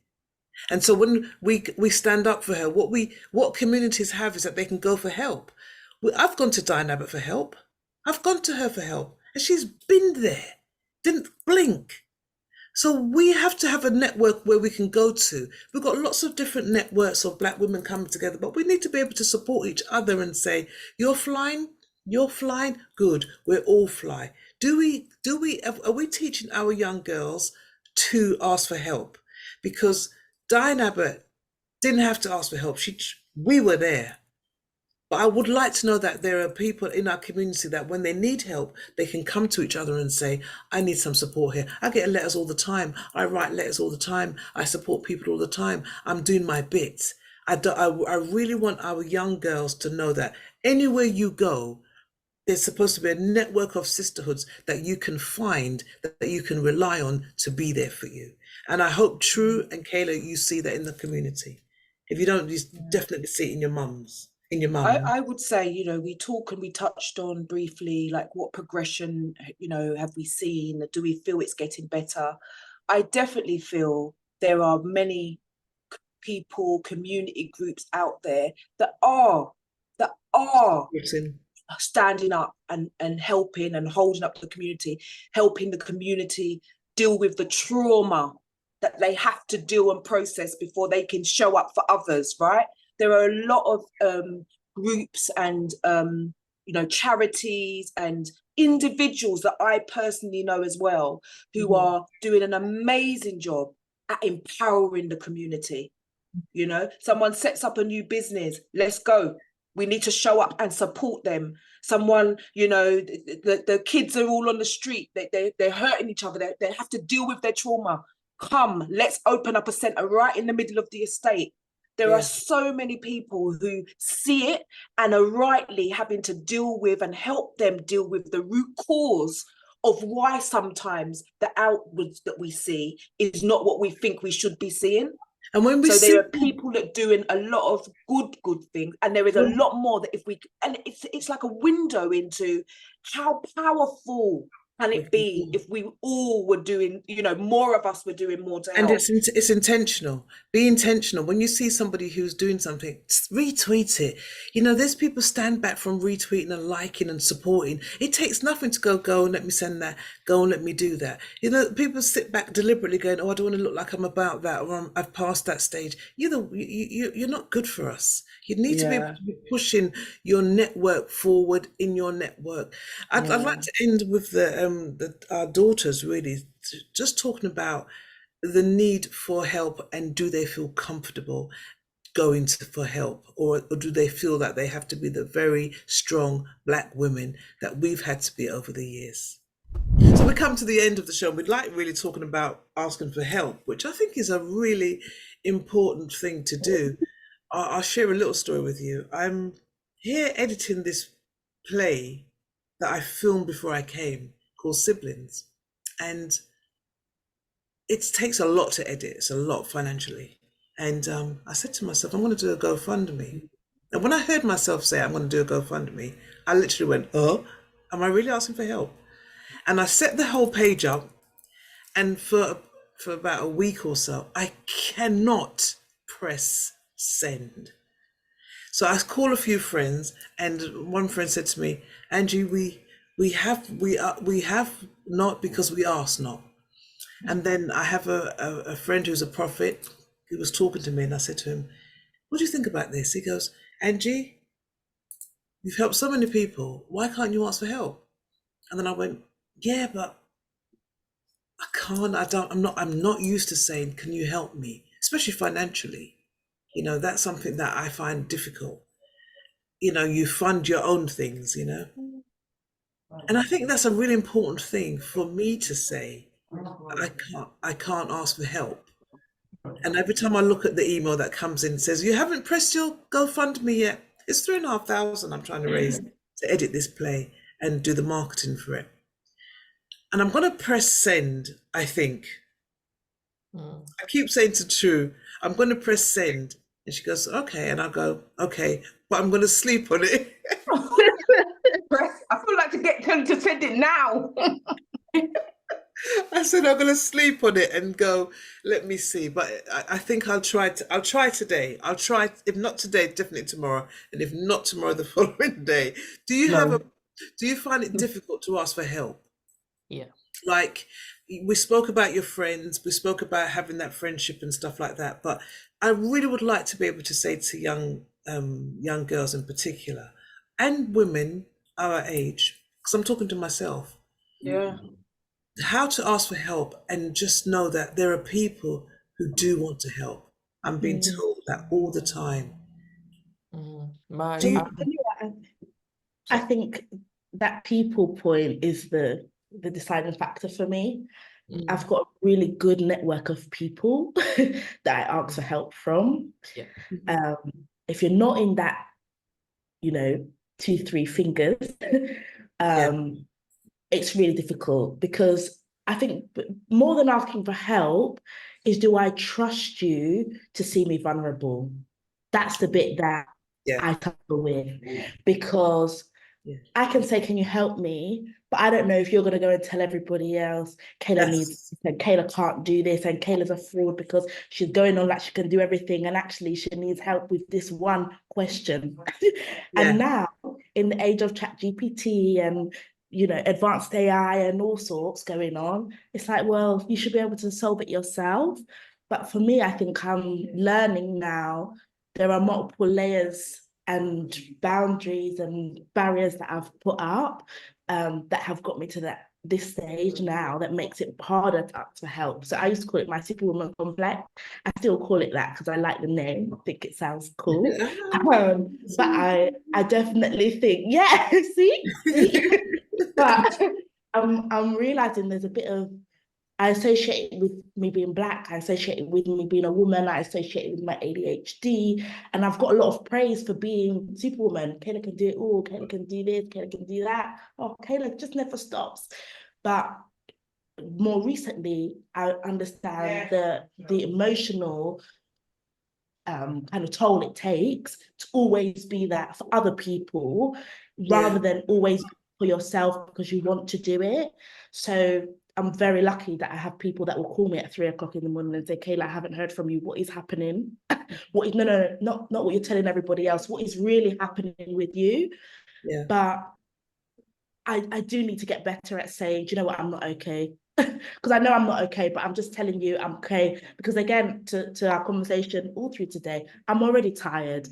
And so when we stand up for her, what communities have is that they can go for help. I've gone to Diane Abbott for help. I've gone to her for help. And she's been there, didn't blink. So we have to have a network where we can go to. We've got lots of different networks of black women coming together, but we need to be able to support each other and say, you're flying, good, we're all fly. Are we teaching our young girls to ask for help? Because Diane Abbott didn't have to ask for help. We were there. But I would like to know that there are people in our community that when they need help, they can come to each other and say, I need some support here. I get letters all the time. I write letters all the time. I support people all the time. I'm doing my bit. I really want our young girls to know that anywhere you go, there's supposed to be a network of sisterhoods that you can find, that you can rely on to be there for you. And I hope True and Kayla, you see that in the community. If you don't, you definitely see it in your mums. in your mum? I would say, you know, we talk and we touched on briefly, like what progression, you know, have we seen? Do we feel it's getting better? I definitely feel there are many people, community groups out there that are Listen. standing up and helping and holding up the community, helping the community deal with the trauma that they have to deal and process before they can show up for others, right? There are a lot of groups and you know, charities and individuals that I personally know as well who are doing an amazing job at empowering the community. You know, someone sets up a new business, let's go. We need to show up and support them. Someone, you know, the kids are all on the street. They're hurting each other. They have to deal with their trauma. Come, let's open up a centre right in the middle of the estate. There are so many people who see it and are rightly having to deal with and help them deal with the root cause of why sometimes the outwards that we see is not what we think we should be seeing. And when we so see there are people that are doing a lot of good things, and there is a lot more that if we, and it's like a window into how powerful can it be if we all were doing, you know, more of us were doing more to help. And it's intentional. Be intentional. When you see somebody who's doing something, retweet it. You know, there's people stand back from retweeting and liking and supporting. It takes nothing to go and let me send that, go and let me do that. You know, people sit back deliberately going, oh, I don't want to look like I'm about that, or I've passed that stage. You're not good for us. You need to be able to be pushing your network forward in your network. I'd like to end with our daughters really just talking about the need for help, and do they feel comfortable going for help, or do they feel that they have to be the very strong Black women that we've had to be over the years? So we come to the end of the show. We'd like really talking about asking for help, which I think is a really important thing to do. I'll share a little story with you. I'm here editing this play that I filmed before I came called Siblings. And it takes a lot to edit. It's a lot financially. And I said to myself, I'm going to do a GoFundMe. And when I heard myself say I'm going to do a GoFundMe, I literally went, oh, am I really asking for help? And I set the whole page up. And for about a week or so, I cannot press send. So I call a few friends, and one friend said to me, Angie, we have not because we ask not. And then I have a friend who's a prophet. He was talking to me, and I said to him, what do you think about this? He goes, Angie, you've helped so many people. Why can't you ask for help? And then I went, yeah, but I can't. I'm not used to saying, can you help me? Especially financially. You know, that's something that I find difficult. You know, you fund your own things, you know. And I think that's a really important thing for me to say. I can't ask for help. And every time I look at the email that comes in, it says, you haven't pressed your GoFundMe yet. It's 3,500 I'm trying to raise to edit this play and do the marketing for it. And I'm going to press send, I think. I keep saying to True, I'm going to press send. And she goes, okay. And I go, okay, but I'm going to sleep on it. I feel like to get them to send it now. I said, I'm going to sleep on it and go, let me see. But I think I'll try today. I'll try, if not today, definitely tomorrow. And if not tomorrow, the following day. Do you find it difficult to ask for help? Yeah. Like, we spoke about your friends, we spoke about having that friendship and stuff like that. But I really would like to be able to say to young girls in particular, and women our age, because I'm talking to myself, how to ask for help, and just know that there are people who do want to help. I'm being told that all the time. I think that people point is the deciding factor for me. I've got a really good network of people that I ask for help from. If you're not in that, you know, 2-3 fingers, it's really difficult, because I think more than asking for help is, do I trust you to see me vulnerable? That's the bit that Yeah. I struggle with, because Yeah. I can say, can you help me? But I don't know if you're going to go and tell everybody else, Kayla needs, Yes. and Kayla can't do this, and Kayla's a fraud because she's going on like she can do everything, and actually she needs help with this one question. Yeah. And now, in the age of ChatGPT and, you know, advanced AI and all sorts going on, it's like, well, you should be able to solve it yourself. But for me, I think I'm learning now there are multiple layers and boundaries and barriers that I've put up, that have got me to this stage now that makes it harder to ask for help. So I used to call it my superwoman complex. I still call it that because I like the name. I think it sounds cool. But I definitely think, yeah, see? But I'm realizing there's a bit of, I associate it with me being Black, I associate it with me being a woman, I associate it with my ADHD, and I've got a lot of praise for being Superwoman. Kayla can do it all, Kayla can do this, Kayla can do that. Oh, Kayla just never stops. But more recently, I understand the emotional kind of toll it takes to always be that for other people, rather than always for yourself because you want to do it. So I'm very lucky that I have people that will call me at 3 o'clock in the morning and say, Kayla, I haven't heard from you. What is happening? What is, no, not what you're telling everybody else. What is really happening with you? Yeah. But I do need to get better at saying, do you know what, I'm not okay. Because I know I'm not okay, but I'm just telling you I'm okay. Because again, to our conversation all through today, I'm already tired.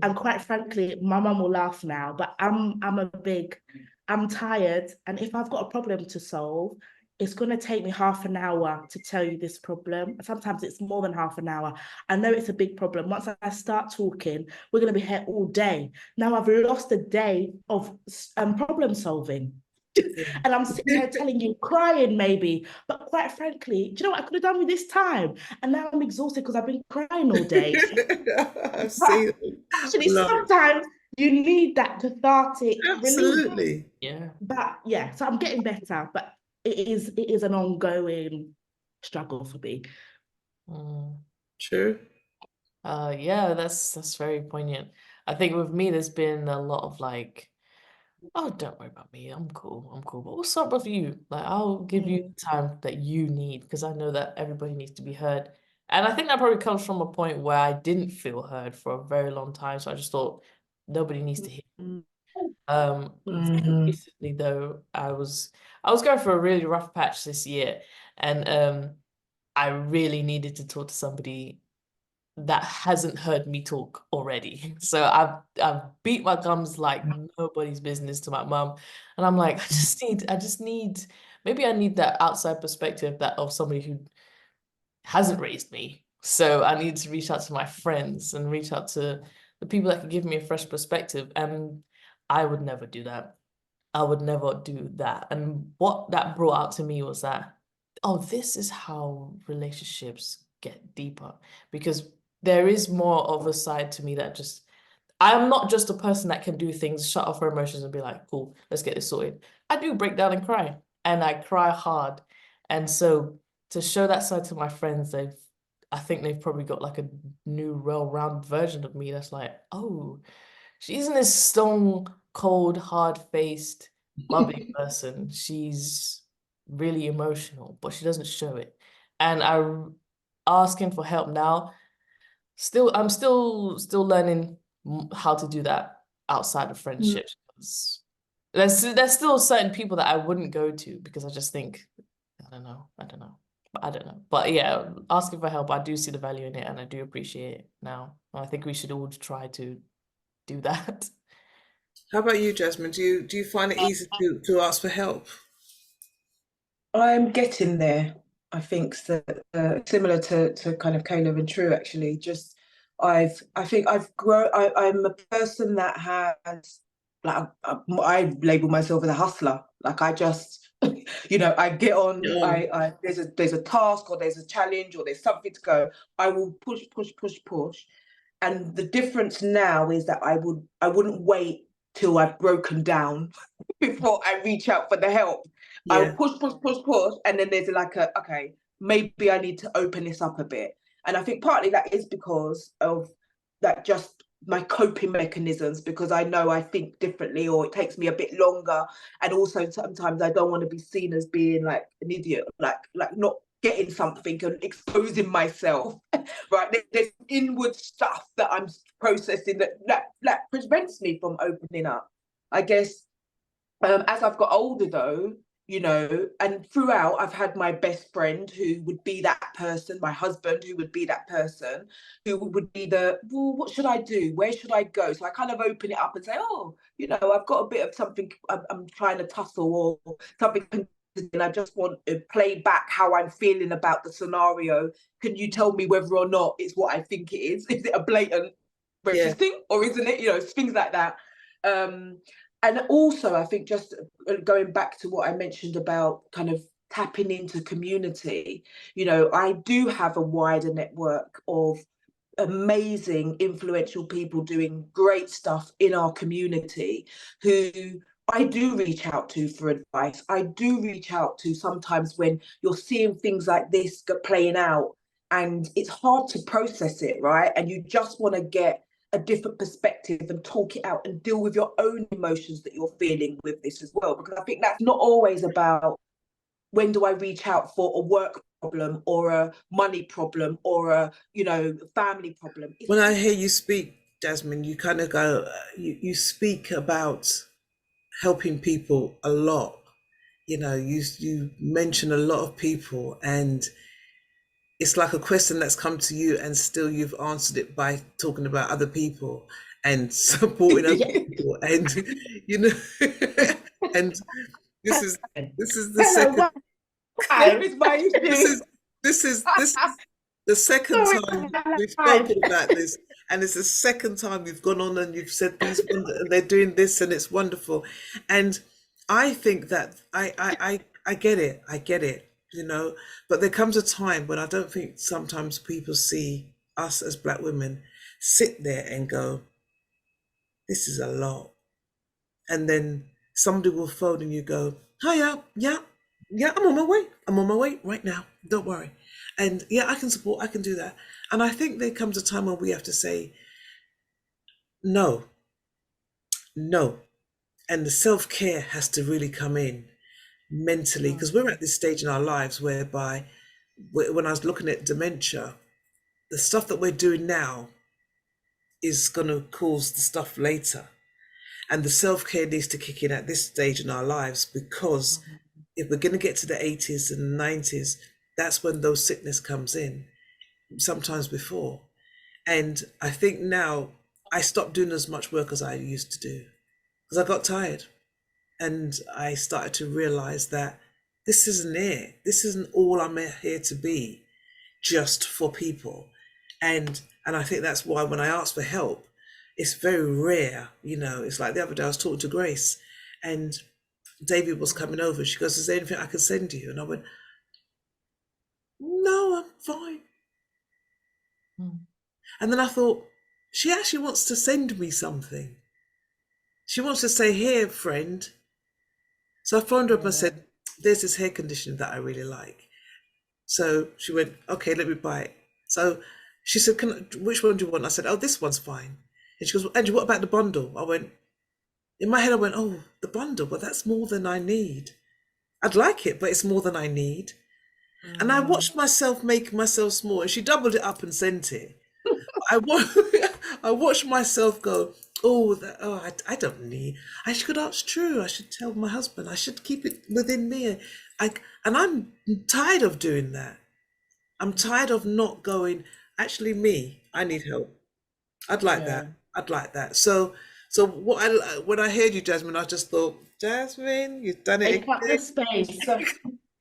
And quite frankly, my mum will laugh now, but I'm tired. And if I've got a problem to solve, it's going to take me half an hour to tell you this problem. Sometimes it's more than half an hour. I know it's a big problem. Once I start talking, we're going to be here all day. Now I've lost a day of problem solving. And I'm sitting here telling you, crying maybe, but quite frankly, do you know what I could have done with this time? And now I'm exhausted because I've been crying all day. I've seen Actually, sometimes you need that cathartic release. Absolutely. Yeah. But yeah, so I'm getting better, but it is an ongoing struggle for me. True. Yeah, that's very poignant. I think with me, there's been a lot of like, oh, don't worry about me. I'm cool. I'm cool. But what's up with you? Like, I'll give you the time that you need because I know that everybody needs to be heard. And I think that probably comes from a point where I didn't feel heard for a very long time. So I just thought nobody needs to hear me. Recently though, I was going for a really rough patch this year, and I really needed to talk to somebody that hasn't heard me talk already. So I've beat my gums like nobody's business to my mum. And I'm like, I just need, maybe I need that outside perspective that of somebody who hasn't raised me. So I need to reach out to my friends and reach out to the people that can give me a fresh perspective. And I would never do that. I would never do that. And what that brought out to me was that, oh, this is how relationships get deeper, because there is more of a side to me that just, I'm not just a person that can do things, shut off her emotions and be like, cool, let's get this sorted. I do break down and cry, and I cry hard. And so to show that side to my friends, I think they've probably got like a new well-rounded version of me that's like, oh, she isn't this stone cold, hard-faced, bubbly person. She's really emotional, but she doesn't show it. And I'm asking for help now. I'm still learning how to do that outside of friendships. There's still certain people that I wouldn't go to because I just think, I don't know. But yeah, asking for help, I do see the value in it and I do appreciate it now. I think we should all try to do that. How about you, Jasmine? Do you find it easy to ask for help? I'm getting there. I think so, similar to kind of Caleb and True, actually. Just I think I've grown. I'm a person that has, like, I label myself as a hustler. Like, I just, I get on. I there's a task or there's a challenge or there's something to go. I will push, push, push, push. And the difference now is that I wouldn't wait till I've broken down before I reach out for the help. I'll push, push, push, push, and then there's like okay, maybe I need to open this up a bit. And I think partly that is because of that just my coping mechanisms, because I know I think differently, or it takes me a bit longer. And also sometimes I don't want to be seen as being like an idiot, like not getting something and exposing myself. Right, there's inward stuff that I'm processing that prevents me from opening up, I guess. As I've got older though, you know, and throughout I've had my best friend who would be that person, my husband who would be that person, who would be the, well, what should I do? Where should I go? So I kind of open it up and say, oh, you know, I've got a bit of something I'm trying to tussle, or something, and I just want to play back how I'm feeling about the scenario. Can you tell me whether or not it's what I think it is? Is it a blatant racist thing, or isn't it? You know, things like that. And also, I think, just going back to what I mentioned about kind of tapping into community, you know, I do have a wider network of amazing, influential people doing great stuff in our community, who I do reach out to for advice. I do reach out to sometimes when you're seeing things like this playing out, and it's hard to process it, right? And you just want to get a different perspective and talk it out and deal with your own emotions that you're feeling with this as well. Because I think that's not always about, when do I reach out for a work problem or a money problem or a, you know, family problem. When I hear you speak, Jasmine, you kind of go, you speak about helping people a lot. You know, you mention a lot of people, and it's like a question that's come to you, and still you've answered it by talking about other people and supporting other people, and you know, and this is the second. This is the second time we've spoken about this, and it's the second time you've gone on and you've said these, and they're doing this, and it's wonderful. And I think that I get it, you know, but there comes a time when I don't think sometimes people see us as Black women sit there and go, this is a lot. And then somebody will phone and you go, hiya, yeah, I'm on my way right now, don't worry. And yeah, I can support, I can do that. And I think there comes a time when we have to say, no. And the self-care has to really come in mentally, because we're at this stage in our lives whereby, when I was looking at dementia, the stuff that we're doing now is going to cause the stuff later. And the self-care needs to kick in at this stage in our lives, because if we're going to get to the 80s and 90s, that's when those sickness comes in, sometimes before. And I think now I stopped doing as much work as I used to do, because I got tired. And I started to realize that this isn't it. This isn't all I'm here to be, just for people. And I think that's why when I ask for help, it's very rare. You know, it's like the other day I was talking to Grace, and David was coming over. She goes, is there anything I can send you? And I went, no, I'm fine. And then I thought, she actually wants to send me something. She wants to say, here, friend. So I phoned her up and said, there's this hair conditioner that I really like. So she went, okay, let me buy it. So she said, which one do you want? I said, oh, this one's fine. And she goes, well, Andrew, what about the bundle? I went, in my head, I went, oh, the bundle, but that's more than I need. I'd like it, but it's more than I need. And I watched myself make myself small, and she doubled it up and sent it. I watched myself go, I don't need. I should, that's true. I should tell my husband. I should keep it within me. And I'm tired of doing that. I'm tired of not going, actually, I need help. I'd like that. I'd like that. So when I heard you, Jasmine, I just thought, Jasmine, you've done it. Take up the space.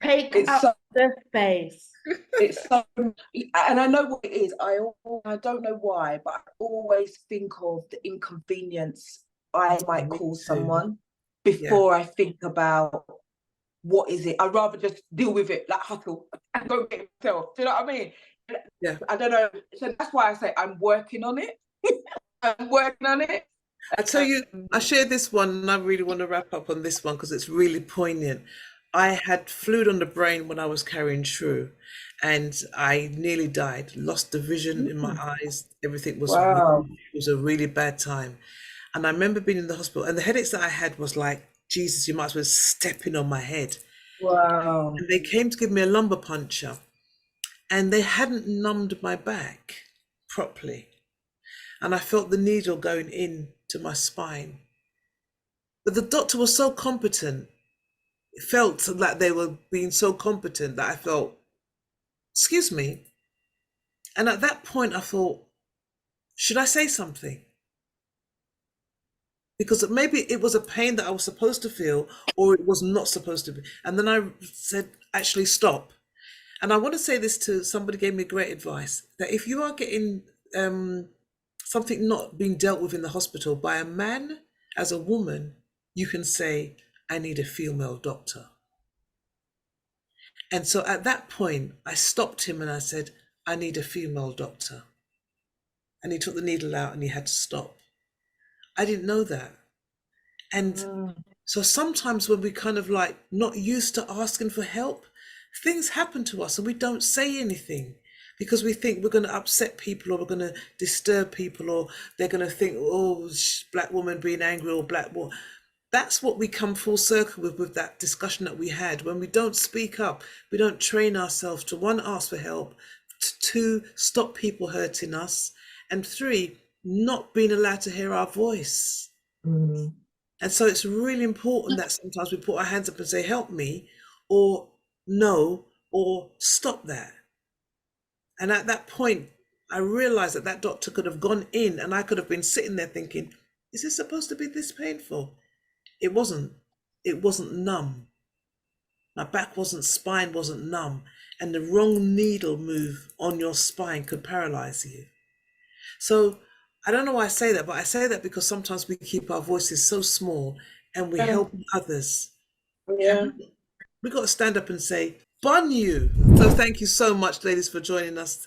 Take up the space. It's so, and I know what it is. I don't know why, but I always think of the inconvenience I might cause someone before I think about what is it. I'd rather just deal with it, like hustle and go get myself. Do you know what I mean? Yeah. I don't know. So that's why I say I'm working on it. I'm working on it. I tell you, I shared this one, and I really want to wrap up on this one because it's really poignant. I had fluid on the brain when I was carrying Shrew, and I nearly died, lost the vision in my eyes. Everything was Wow. it was a really bad time. And I remember being in the hospital, and the headaches that I had was like, Jesus, you might as well step in on my head. Wow. And they came to give me a lumbar puncture, and they hadn't numbed my back properly. And I felt the needle going in to my spine. But the doctor was so competent. It felt like they were being so competent that I felt, excuse me. And at that point, I thought, should I say something? Because maybe it was a pain that I was supposed to feel, or it was not supposed to be. And then I said, actually, stop. And I want to say this to somebody gave me great advice, that if you are getting something not being dealt with in the hospital by a man as a woman, you can say, I need a female doctor. And so at that point, I stopped him and I said, I need a female doctor. And he took the needle out and he had to stop. I didn't know that. And so sometimes when we kind of like not used to asking for help, things happen to us and we don't say anything because we think we're going to upset people or we're going to disturb people or they're going to think, oh, black woman being angry or black woman. That's what we come full circle with that discussion that we had. When we don't speak up, we don't train ourselves to, one, ask for help, two, stop people hurting us, and three, not being allowed to hear our voice. And so it's really important that sometimes we put our hands up and say, help me, or no, or stop that. And at that point, I realized that that doctor could have gone in and I could have been sitting there thinking, is this supposed to be this painful? It wasn't. It wasn't numb. My back wasn't, spine wasn't numb. And the wrong needle move on your spine could paralyze you. So I don't know why I say that, but I say that because sometimes we keep our voices so small and we help others. Yeah. We've got to stand up and say, bun you. So thank you so much, ladies, for joining us.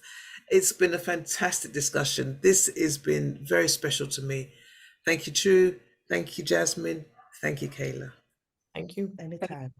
It's been a fantastic discussion. This has been very special to me. Thank you, True. Thank you, Jasmine. Thank you, Kayla. Thank you. Anytime.